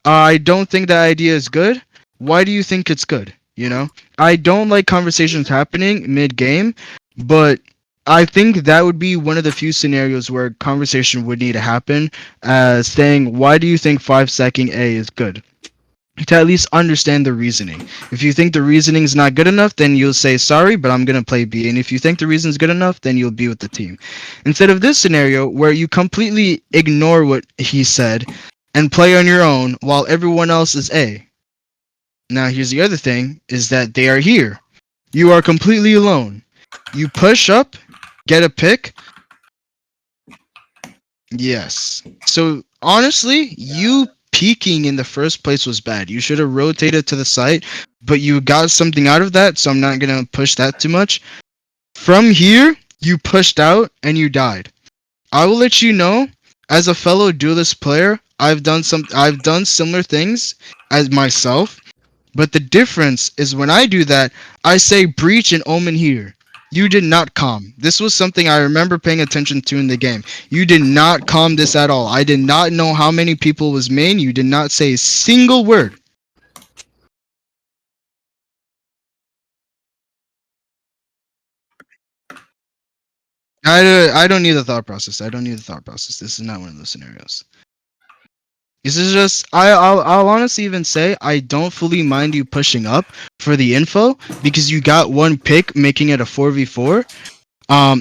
I don't think that idea is good. Why do you think it's good? You know, I don't like conversations happening mid game, but I think that would be one of the few scenarios where conversation would need to happen, saying, why do you think 5-stacking A is good? To at least understand the reasoning. If you think the reasoning is not good enough, then you'll say sorry, but I'm gonna play B. And if you think the reason is good enough, then you'll be with the team. Instead of this scenario where you completely ignore what he said and play on your own while everyone else is A. Now here's the other thing: is that they are here. You are completely alone. You push up, get a pick. Yes. So honestly, you peeking in the first place was bad. You should have rotated to the site, but you got something out of that, so I'm not gonna push that too much. From here, you pushed out and you died. I will let you know, as a fellow duelist player, I've done similar things as myself, but the difference is when I do that, I say breach and omen here. You did not calm. This was something I remember paying attention to in the game. You did not calm this at all. I did not know how many people was main. You did not say a single word. I don't need the thought process. I don't need the thought process. This is not one of those scenarios. This is just I'll honestly even say I don't fully mind you pushing up for the info because you got one pick making it a 4v4.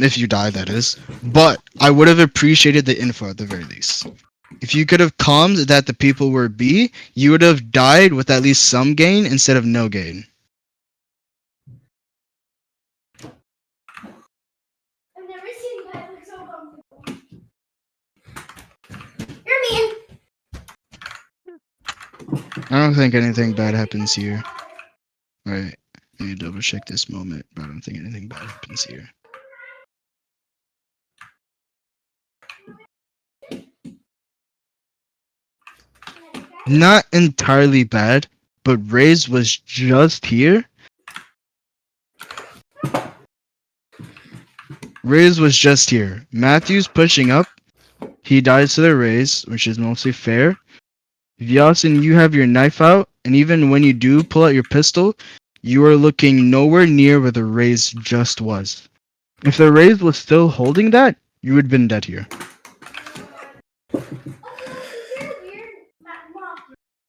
If you die, that is. But I would have appreciated the info at the very least. If you could have calmed that the people were B, you would have died with at least some gain instead of no gain. I've never seen that look so comfortable. You're mean. I don't think anything bad happens here. Alright. Let me double check this moment, but I don't think anything bad happens here. Not entirely bad, but Raze was just here. Raze was just here. Matthews pushing up. He dies to the Raze, which is mostly fair. Vyasin, you have your knife out, and even when you do pull out your pistol, you are looking nowhere near where the Raze just was. If the Raze was still holding that, you would have been dead here.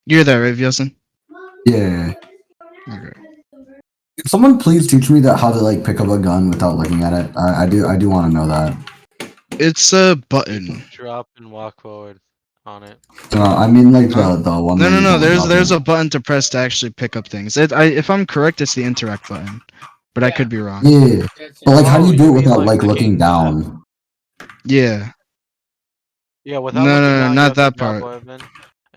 You're there, right, Vyasin? yeah. Okay. Can someone please teach me that how to like pick up a gun without looking at it? I do want to know that. It's a button. Drop and walk forward on it. I mean like Huh? the one No, that no, you no. don't There's drop a button to press to actually pick up things. If I'm correct, it's the interact button, but I Yeah. could be wrong. Yeah, That's but it. like how do Oh, you do you it mean without like like looking picking up? down? Yeah. Yeah, without No, looking no, no, down, you not have to that drop part. a weapon,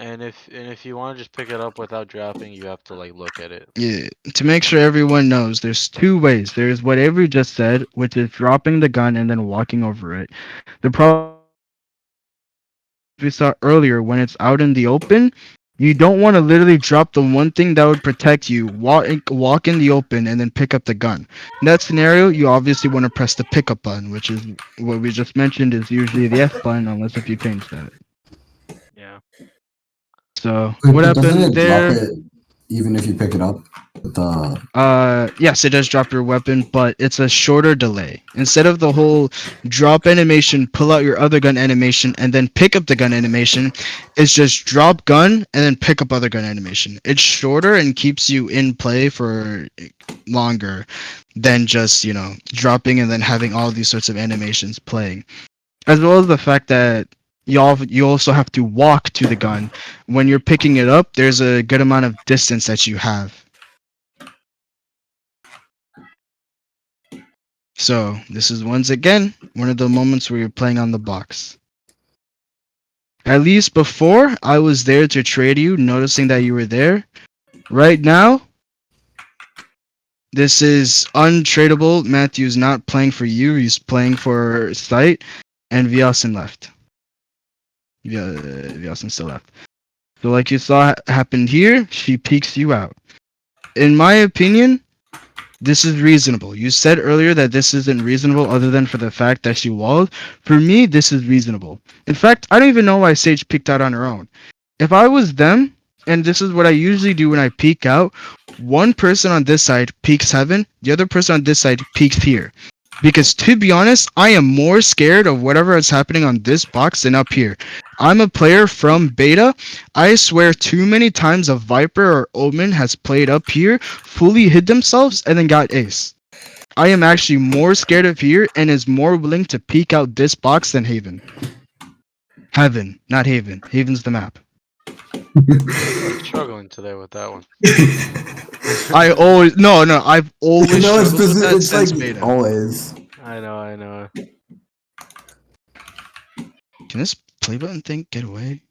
And if you want to just pick it up without dropping, you have to like look at it. Yeah, to make sure everyone knows, there's two ways. There's what Avery just said, which is dropping the gun and then walking over it. The problem we saw earlier, when it's out in the open, you don't want to literally drop the one thing that would protect you, walk in the open, and then pick up the gun. In that scenario, you obviously want to press the pickup button, which is what we just mentioned is usually the F button, unless if you change that. Yeah. So what But doesn't happened it drop there? it even if you pick it up? With the Yes, it does drop your weapon, but it's a shorter delay. Instead of the whole drop animation, pull out your other gun animation, and then pick up the gun animation, it's just drop gun and then pick up other gun animation. It's shorter and keeps you in play for longer than just, dropping and then having all these sorts of animations playing. As well as the fact that you also have to walk to the gun. When you're picking it up, there's a good amount of distance that you have. So this is once again one of the moments where you're playing on the box. At least before, I was there to trade you, noticing that you were there. Right now, this is untradeable. Matthew's not playing for you, he's playing for Sight, and Vyasin left. Vyasin still left. So like you saw happened here, she peeks you out. In my opinion, this is reasonable. You said earlier that this isn't reasonable other than for the fact that she walled. For me, this is reasonable. In fact, I don't even know why Sage peeked out on her own. If I was them, and this is what I usually do when I peek out, one person on this side peeks heaven, the other person on this side peeks here. Because to be honest, I am more scared of whatever is happening on this box than up here. I'm a player from beta. I swear too many times a Viper or Omen has played up here, fully hid themselves, and then got ace. I am actually more scared of here and is more willing to peek out this box than Haven. Heaven, not Haven. Haven's the map. You are struggling today with that one. I've always no, struggled with that it's like since beta. always. I know. Can this play button thing get away?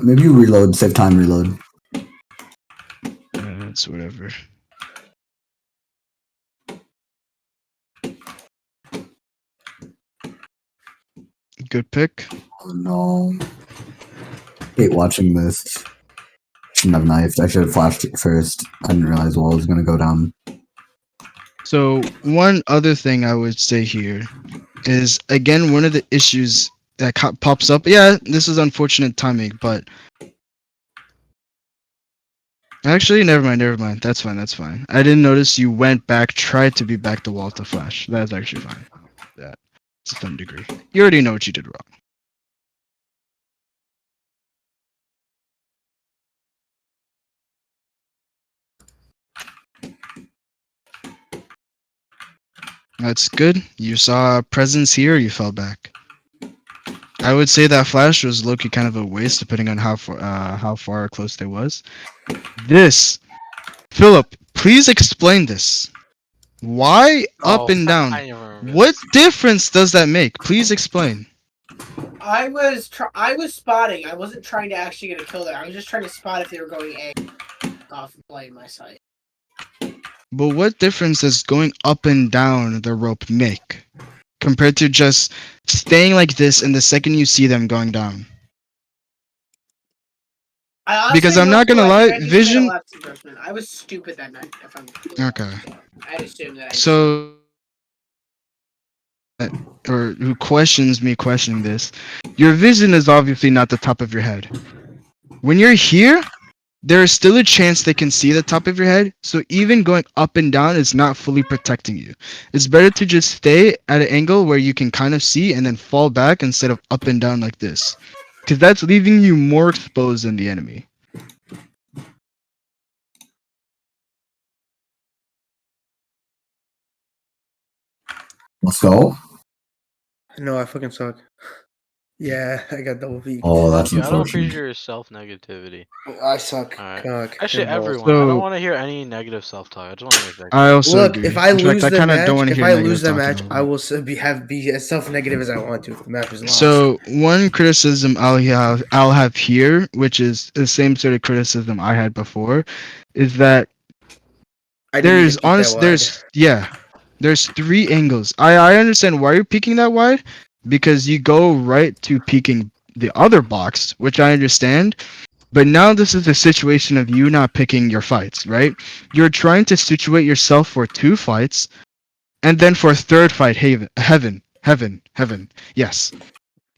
Maybe you reload, save time, reload. It's whatever. Good pick. Oh no. Hate watching this. Shouldn't have knifed. I should have flashed it first. I didn't realize wall was gonna go down. So one other thing I would say here is, again, one of the issues that pops up. Yeah, this is unfortunate timing, but actually, never mind. That's fine. I didn't notice you went back, tried to be back to wall to flash. That's actually fine. That to some degree. You already know what you did wrong. That's good. You saw a presence here, you fell back. I would say that flash was low-key kind of a waste, depending on how far or close they was. This, Philip, please explain this. Why up and down? I never remember What this. difference does that make? Please explain. I was spotting. I wasn't trying to actually get a kill there. I was just trying to spot if they were going A off and playing my side. But what difference does going up and down the rope make compared to just staying like this and the second you see them going down? I honestly Because have I'm no not clue. gonna I lie, think I just made a vision. lapse in judgment. I was stupid that night. If I'm Okay. I'd assume that. So, or who questions me questioning this? Your vision is obviously not the top of your head. When you're here, there is still a chance they can see the top of your head, so even going up and down is not fully protecting you. It's better to just stay at an angle where you can kind of see and then fall back instead of up and down like this. Because that's leaving you more exposed than the enemy. Let's go. No, I fucking suck. Yeah, I got double peak. Oh, that's I don't appreciate unfortunate. your self negativity. I suck. Alright. Cock Actually, and balls. everyone. I don't So want to hear any negative self talk. I just want to hear I negative. also Look, agree. if I In fact, lose I the kind of don't match, want to if hear I negative lose the talking match, over I it. will be as self negative as I want to if the match is lost. So one criticism I'll have here, which is the same sort of criticism I had before, is that I didn't even peek that wide. there's three angles. I understand why you're peeking that wide, because you go right to peeking the other box, which I understand. But now this is a situation of you not picking your fights, right? You're trying to situate yourself for two fights, and then for a third fight, heaven. Yes.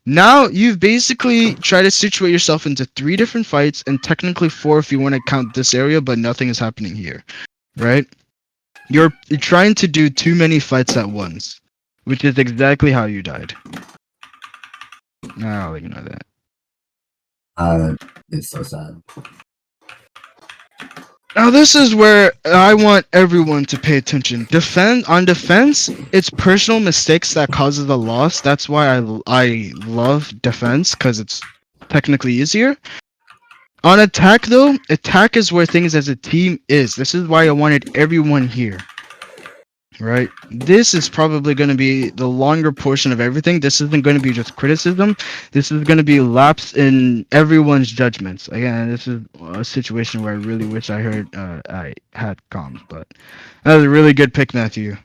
Now you've basically tried to situate yourself into three different fights, and technically four if you want to count this area, but nothing is happening here, right? You're trying to do too many fights at once, which is exactly how you died. I'll ignore that. It's so sad. Now this is where I want everyone to pay attention. Defense, it's personal mistakes that causes the loss. That's why I love defense, because it's technically easier. On attack though, attack is where things as a team is. This is why I wanted everyone here. Right? This is probably going to be the longer portion of everything. This isn't going to be just criticism. This is going to be lapse in everyone's judgments. Again, this is a situation where I really wish I had comms, but that was a really good pick, Matthew.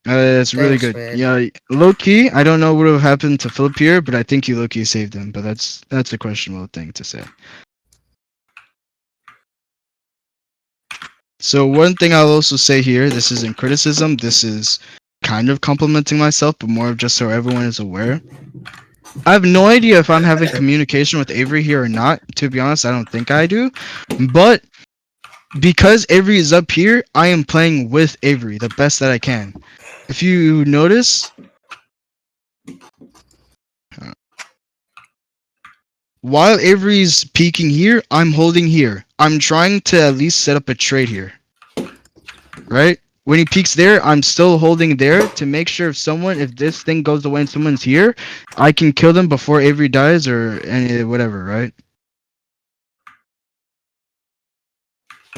It's really Thanks, good. man. Yeah, low key. I don't know what would have happened to Philip here, but I think you low key saved him. But that's a questionable thing to say. So one thing I'll also say here, this isn't criticism, this is kind of complimenting myself, but more of just so everyone is aware. I have no idea if I'm having communication with Avery here or not. To be honest, I don't think I do. But because Avery is up here, I am playing with Avery the best that I can. If you notice, while Avery's peeking here, I'm holding here. I'm trying to at least set up a trade here. Right? When he peeks there, I'm still holding there to make sure if this thing goes away and someone's here, I can kill them before Avery dies or any whatever, right?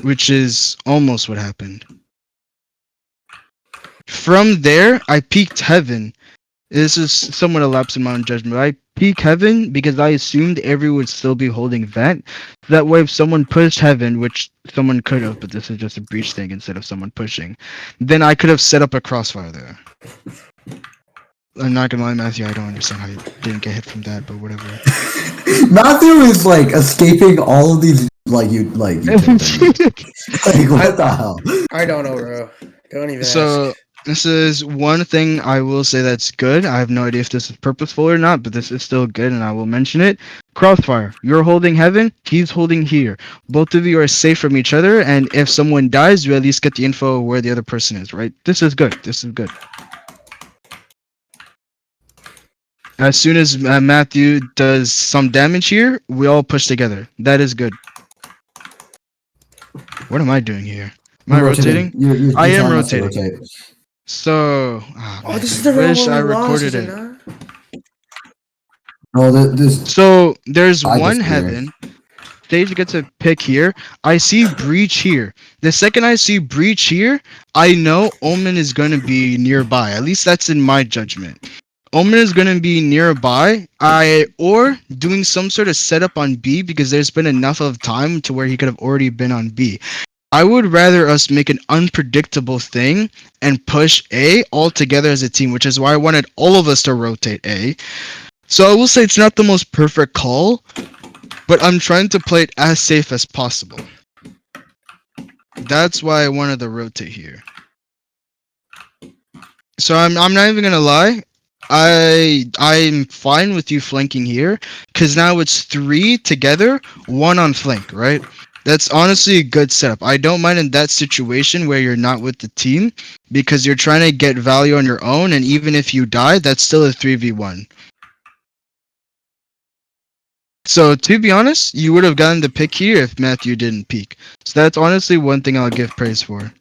Which is almost what happened. From there, I peeked heaven. This is somewhat a lapse in my own judgment. I peek heaven because I assumed Avery would still be holding vent. That way, if someone pushed heaven, which someone could have, but this is just a breach thing instead of someone pushing, then I could have set up a crossfire there. I'm not gonna lie, Matthew, I don't understand how you didn't get hit from that, but whatever. Matthew is like escaping all of these like you things. Like what the hell? I don't know, bro. Don't even So ask. this is one thing I will say that's good. I have no idea if this is purposeful or not, but this is still good, and I will mention it. Crossfire. You're holding heaven. He's holding here. Both of you are safe from each other, and if someone dies, you at least get the info of where the other person is. Right? This is good. This is good. As soon as Matthew does some damage here, we all push together. That is good. What am I doing here? Am I rotating? You're I am telling us to rotating. rotate. So, Oh, this I is the round wish where I we lost, recorded is it it. not? No, this So there's I one disagree. heaven. Sage gets a pick here. I see breach here. The second I see breach here, I know Omen is gonna be nearby. At least that's in my judgment. Omen is gonna be nearby. Or doing some sort of setup on B because there's been enough of time to where he could have already been on B. I would rather us make an unpredictable thing and push A all together as a team, which is why I wanted all of us to rotate A. So I will say it's not the most perfect call, but I'm trying to play it as safe as possible. That's why I wanted to rotate here. So I'm not even gonna lie. I'm fine with you flanking here, cause now it's 3 together, 1 on flank, right? That's honestly a good setup. I don't mind in that situation where you're not with the team, because you're trying to get value on your own, and even if you die, that's still a 3v1. So to be honest, you would have gotten the pick here if Matthew didn't peek. So that's honestly one thing I'll give praise for.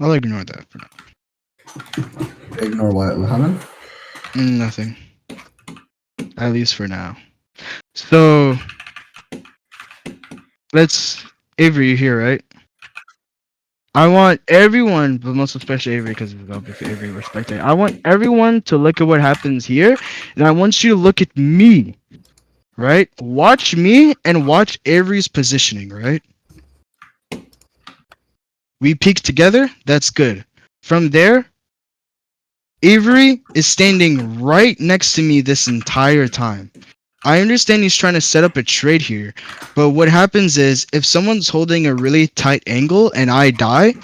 I'll ignore that for now. Ignore what happened? Nothing. At least for now. So let's Avery, you here, right? I want everyone, but most especially Avery, because obviously Avery we're spectating. I want everyone to look at what happens here, and I want you to look at me, right? Watch me and watch Avery's positioning, right? We peek together, that's good. From there, Avery is standing right next to me this entire time. I understand he's trying to set up a trade here, but what happens is if someone's holding a really tight angle and I die,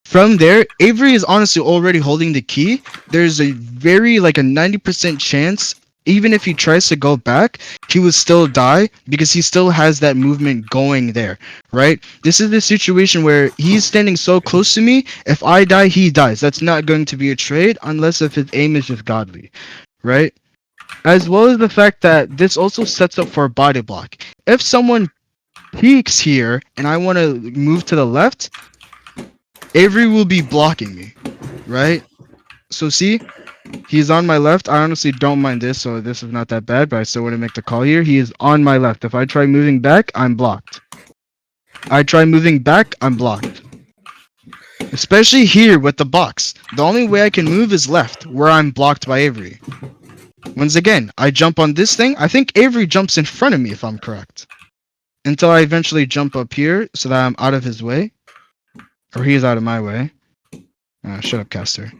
from there, Avery is honestly already holding the key. There's a very like a 90% chance, even if he tries to go back, he will still die because he still has that movement going there, right? This is the situation where he's standing so close to me. If I die, he dies. That's not going to be a trade unless if his aim is just godly, right? As well as the fact that this also sets up for a body block. If someone peeks here and I want to move to the left, Avery will be blocking me, right? So see, he's on my left. I honestly don't mind this, so this is not that bad, but I still want to make the call here. He is on my left. If I try moving back, I'm blocked. I try moving back, I'm blocked. Especially here with the box. The only way I can move is left, where I'm blocked by Avery. Once again, I jump on this thing. I think Avery jumps in front of me, if I'm correct. Until I eventually jump up here, so that I'm out of his way. Or he is out of my way. Shut up, Caster.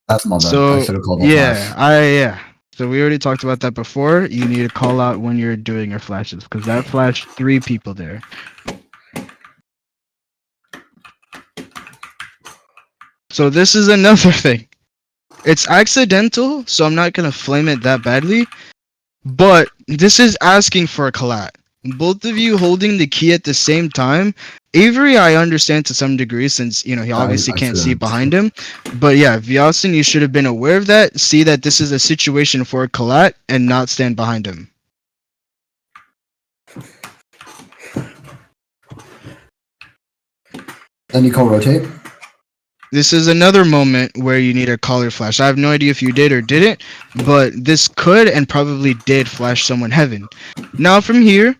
That's my bad. I So should have called the yeah. So we already talked about that before. You need to call out when you're doing your flashes, because that flashed 3 people there. So this is another thing. It's accidental, so I'm not gonna flame it that badly. But this is asking for a collat. Both of you holding the key at the same time. Avery, I understand to some degree, since he obviously I can't see shouldn't. behind him. But yeah, Vyasin, you should have been aware of that. See that this is a situation for a collat and not stand behind him. Then you call rotate. This is another moment where you need a collar flash. I have no idea if you did or didn't, but this could and probably did flash someone heaven. Now from here,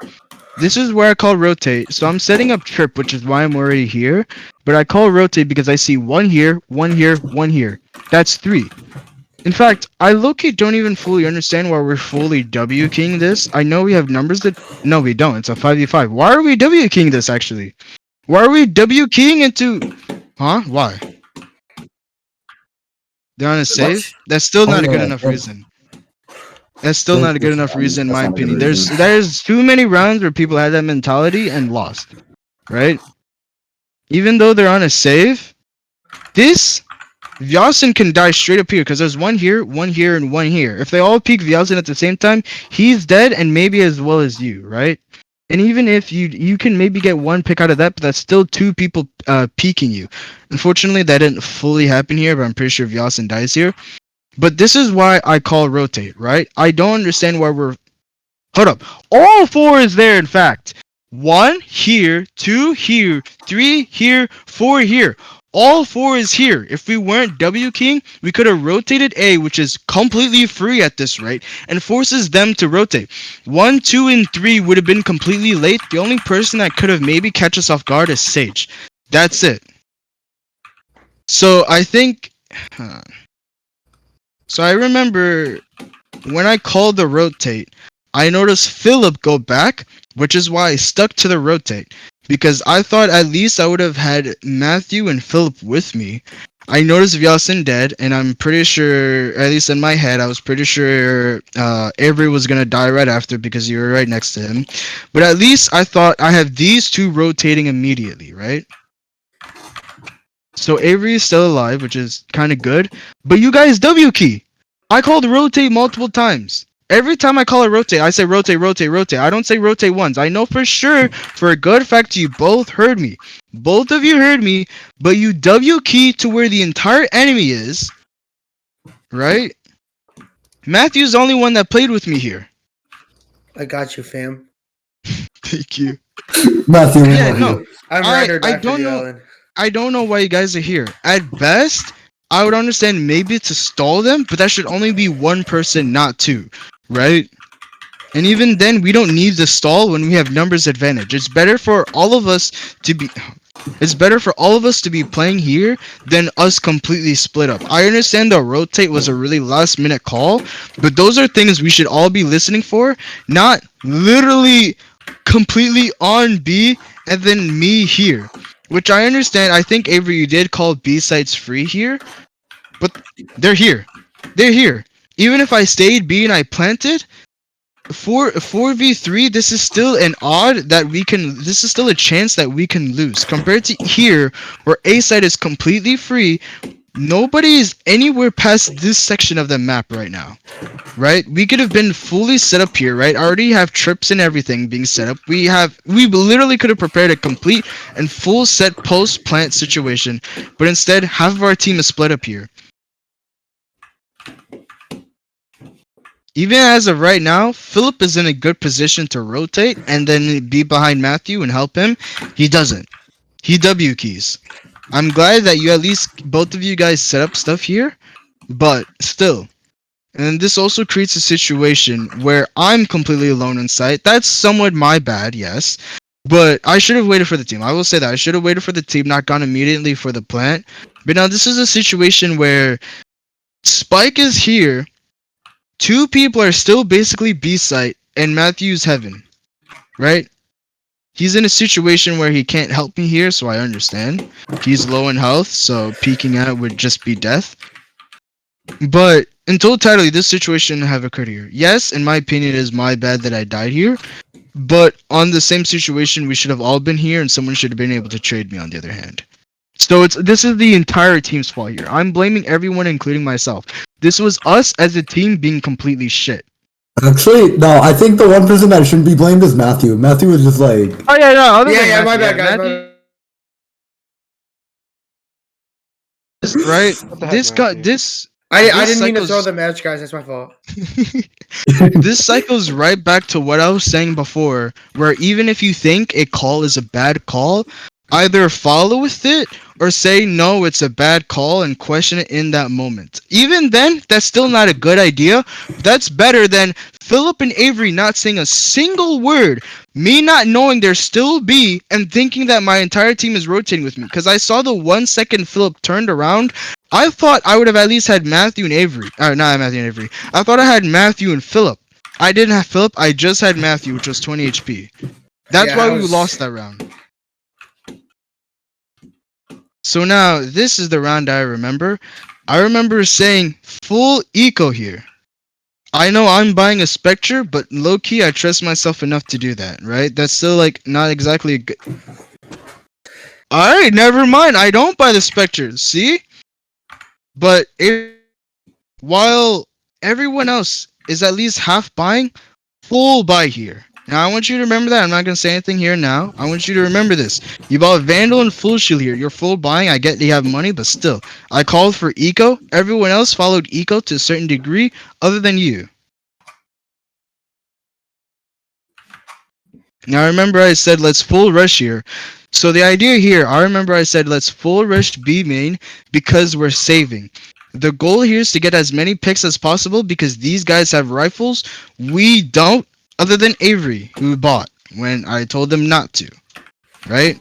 this is where I call rotate. So I'm setting up trip, which is why I'm already here. But I call rotate because I see 1 here, 1 here, 1 here. That's 3. In fact, I low-key don't even fully understand why we're fully W-king this. I know we have numbers that... No, we don't. It's a 5v5. Why are we W-king this, actually? Why are we W-king into... Huh? Why? They're on a save? That's still not a good enough reason. That's still not a good enough reason, in my opinion. There's too many rounds where people had that mentality and lost, right? Even though they're on a save, this Vyasin can die straight up here because there's 1 here, and 1 here. If they all peek Vyasin at the same time, he's dead, and maybe as well as you, right? And even if you can maybe get 1 pick out of that, but that's still 2 people peeking you. Unfortunately, that didn't fully happen here, but I'm pretty sure Vyasin dies here. But this is why I call rotate, right? I don't understand why we're... Hold up. All 4 is there, in fact. 1 here, 2 here, 3 here, 4 here. All 4 is here. If we weren't W King, we could have rotated A, which is completely free at this rate, and forces them to rotate. 1, 2, and 3 would have been completely late. The only person that could have maybe catch us off guard is Sage. That's it. So I think... So I remember when I called the rotate, I noticed Philip go back, which is why I stuck to the rotate. Because I thought at least I would have had Matthew and Philip with me. I noticed Vyasin dead, and I'm pretty sure, at least in my head, I was pretty sure Avery was going to die right after because you were right next to him. But at least I thought I have these 2 rotating immediately, right? So Avery is still alive, which is kind of good. But you guys W key. I called rotate multiple times. Every time I call a rotate, I say rotate, rotate, rotate. I don't say rotate once. I know for sure, for a good fact, you both heard me. Both of you heard me, but you W key to where the entire enemy is. Right? Matthew's the only one that played with me here. I got you, fam. Thank you. Matthew, we Yeah, love no. you. I'm I right or I die for don't you, know. Alan. I don't know why you guys are here. At best, I would understand maybe to stall them, but that should only be one person, not two, right? And even then, we don't need the stall when we have numbers advantage. It's better for all of us to be. It's better for all of us to be playing here than us completely split up. I understand the rotate was a really last minute call, but those are things we should all be listening for, not literally completely on B and then me here. Which I understand. I think Avery, you did call B sites free here, but they're here. They're here. Even if I stayed B and I planted, 4v3, this is still an odd that we can, this is still a chance that we can lose compared to here where A side is completely free. Nobody is anywhere past this section of the map right now, right? We could have been fully set up here, right? I already have trips and everything being set up. We literally could have prepared a complete and full set post plant situation, but instead half of our team is split up here. Even as of right now, Philip is in a good position to rotate and then be behind Matthew and help him. He doesn't. He W keys. I'm glad that you at least both of you guys set up stuff here, but still. And this also creates a situation where I'm completely alone in sight. That's somewhat my bad, yes. But I should have waited for the team. I will say that. I should have waited for the team, not gone immediately for the plant. But now this is a situation where Spike is here. Two people are still basically B site and Matthew's heaven, right? He's in a situation where he can't help me here, so I understand. He's low in health, so peeking at would just be death. But in totality, this situation have occurred here. Yes, in my opinion, it is my bad that I died here. But on the same situation, we should have all been here, and someone should have been able to trade me. On the other hand, so this is the entire team's fault here. I'm blaming everyone, including myself. This was us as a team being completely shit. Actually, no, I think the one person that shouldn't be blamed is Matthew. Matthew was just like, Oh yeah, no. Other Yeah, than yeah, my Matthew, bad, guys. My Matthew, bad. right? What the heck, This got Matthew? this. I this didn't mean to cycle's- throw the match, guys. That's my fault. This cycles right back to what I was saying before, where even if you think a call is a bad call, either follow with it or say no, it's a bad call and question it in that moment. Even then, that's still not a good idea. That's better than Philip and Avery not saying a single word, me not knowing there's still B, and thinking that my entire team is rotating with me. Because I saw the 1 second Philip turned around, I thought I would have at least had Matthew and Avery. Not Matthew and Avery. I thought I had Matthew and Philip. I didn't have Philip, I just had Matthew, which was 20 HP. That's Yeah, why I we was- lost that round. So now, this is the round I remember. I remember saying full eco here. I know I'm buying a Spectre, but low-key I trust myself enough to do that, right? That's still like not exactly a good... Alright, never mind. I don't buy the Spectre, see? But while everyone else is at least half buying, full buy here. Now I want you to remember that. I'm not gonna say anything here now. I want you to remember this. You bought Vandal and Full Shield here. You're full buying. I get you have money, but still. I called for Eco. Everyone else followed Eco to a certain degree, other than you. Now remember I said let's full rush here. So the idea here, I remember I said let's full rush B main because we're saving. The goal here is to get as many picks as possible because these guys have rifles. We don't, other than Avery, who bought when I told them not to. Right?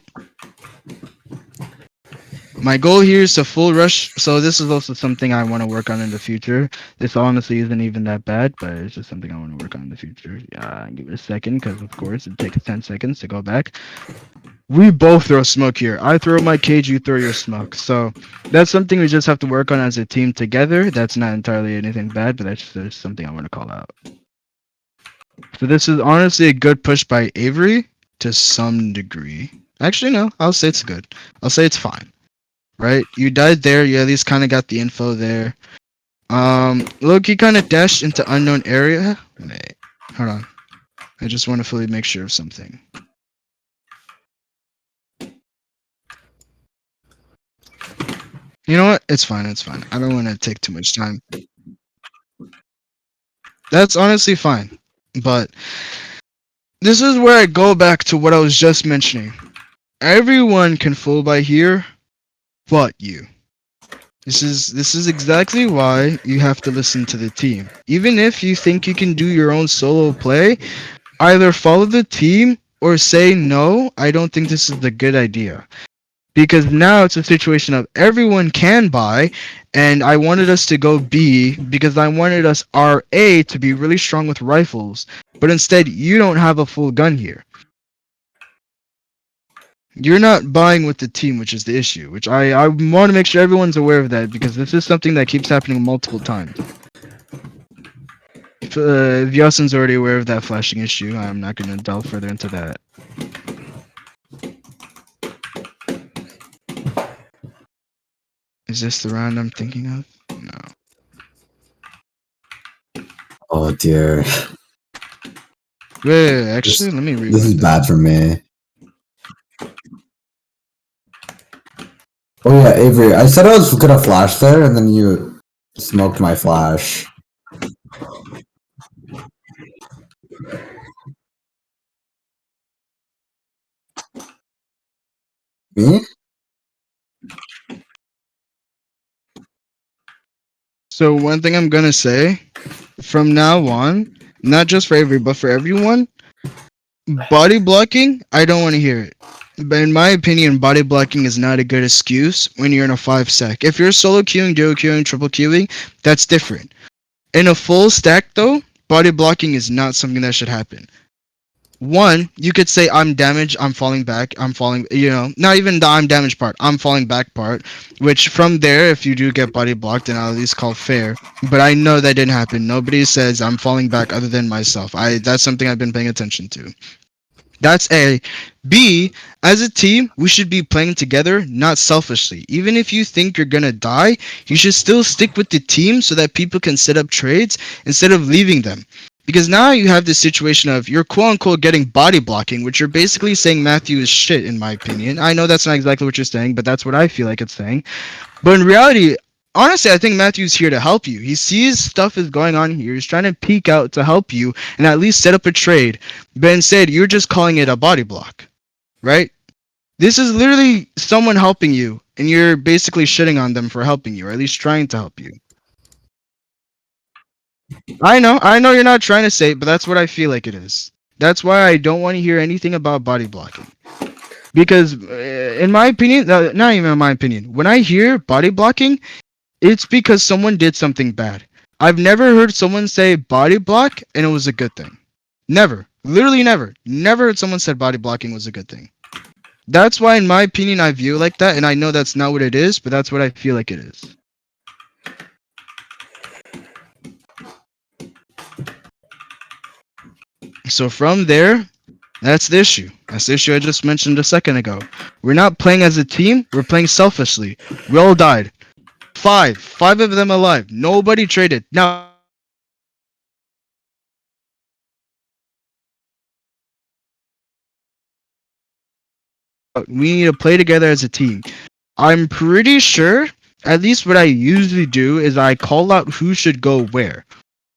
My goal here is to full rush, so this is also something I want to work on in the future. This honestly isn't even that bad, but it's just something I want to work on in the future. Give it a second, because of course it takes 10 seconds to go back. We both throw smoke here. I throw my cage, you throw your smoke. So that's something we just have to work on as a team together. That's not entirely anything bad, but that's just something I want to call out. So this is honestly a good push by Avery to some degree. Actually, no, I'll say it's good. I'll say it's fine. Right? You died there, you at least kind of got the info there. Loki kind of dashed into unknown area. Wait, hold on. I just want to fully make sure of something. You know what? It's fine, it's fine. I don't want to take too much time. That's honestly fine. But This is where I go back to what I was just mentioning. Everyone can full by here, but you. This is exactly why you have to listen to the team. Even if you think you can do your own solo play, either follow the team or say no, I don't think this is a good idea. Because now it's a situation of everyone can buy, and I wanted us to go B because I wanted us RA to be really strong with rifles, but instead you don't have a full gun here. You're not buying with the team, which is the issue, which I want to make sure everyone's aware of that because this is something that keeps happening multiple times. If Yasin's already aware of that flashing issue, I'm not going to delve further into that. Is this the round I'm thinking of? No. Oh dear. Wait, actually, let me This is rewind bad that. for me. Oh yeah, Avery. I said I was gonna flash there, and then you smoked my flash. Me? So one thing I'm going to say, from now on, not just for Avery, but for everyone, body blocking, I don't want to hear it. But in my opinion, body blocking is not a good excuse when you're in a 5 sec. If you're solo queuing, duo queuing, triple queuing, that's different. In a full stack though, body blocking is not something that should happen. One, you could say I'm damaged, I'm falling back, I'm falling, not even the I'm damaged part, I'm falling back part, which from there, if you do get body blocked, then I'll at least call fair. But I know that didn't happen. Nobody says I'm falling back other than myself. That's something I've been paying attention to. That's A. B, as a team, we should be playing together, not selfishly. Even if you think you're gonna die, you should still stick with the team so that people can set up trades instead of leaving them. Because now you have this situation of you're quote unquote getting body blocking, which you're basically saying Matthew is shit, in my opinion. I know that's not exactly what you're saying, but that's what I feel like it's saying. But in reality, honestly, I think Matthew's here to help you. He sees stuff is going on here. He's trying to peek out to help you and at least set up a trade. But instead, you're just calling it a body block, right? This is literally someone helping you, and you're basically shitting on them for helping you, or at least trying to help you. I know you're not trying to say it, but that's what I feel like it is. That's why I don't want to hear anything about body blocking. Because, in my opinion, not even in my opinion, when I hear body blocking, it's because someone did something bad. I've never heard someone say body block and it was a good thing. Never. Literally never. Never heard someone said body blocking was a good thing. That's why, in my opinion, I view it like that, and I know that's not what it is, but that's what I feel like it is. So from there, that's the issue. That's the issue I just mentioned a second ago. We're not playing as a team, we're playing selfishly. We all died. Five of them alive. Nobody traded. Now, we need to play together as a team. I'm pretty sure, at least what I usually do is I call out who should go where.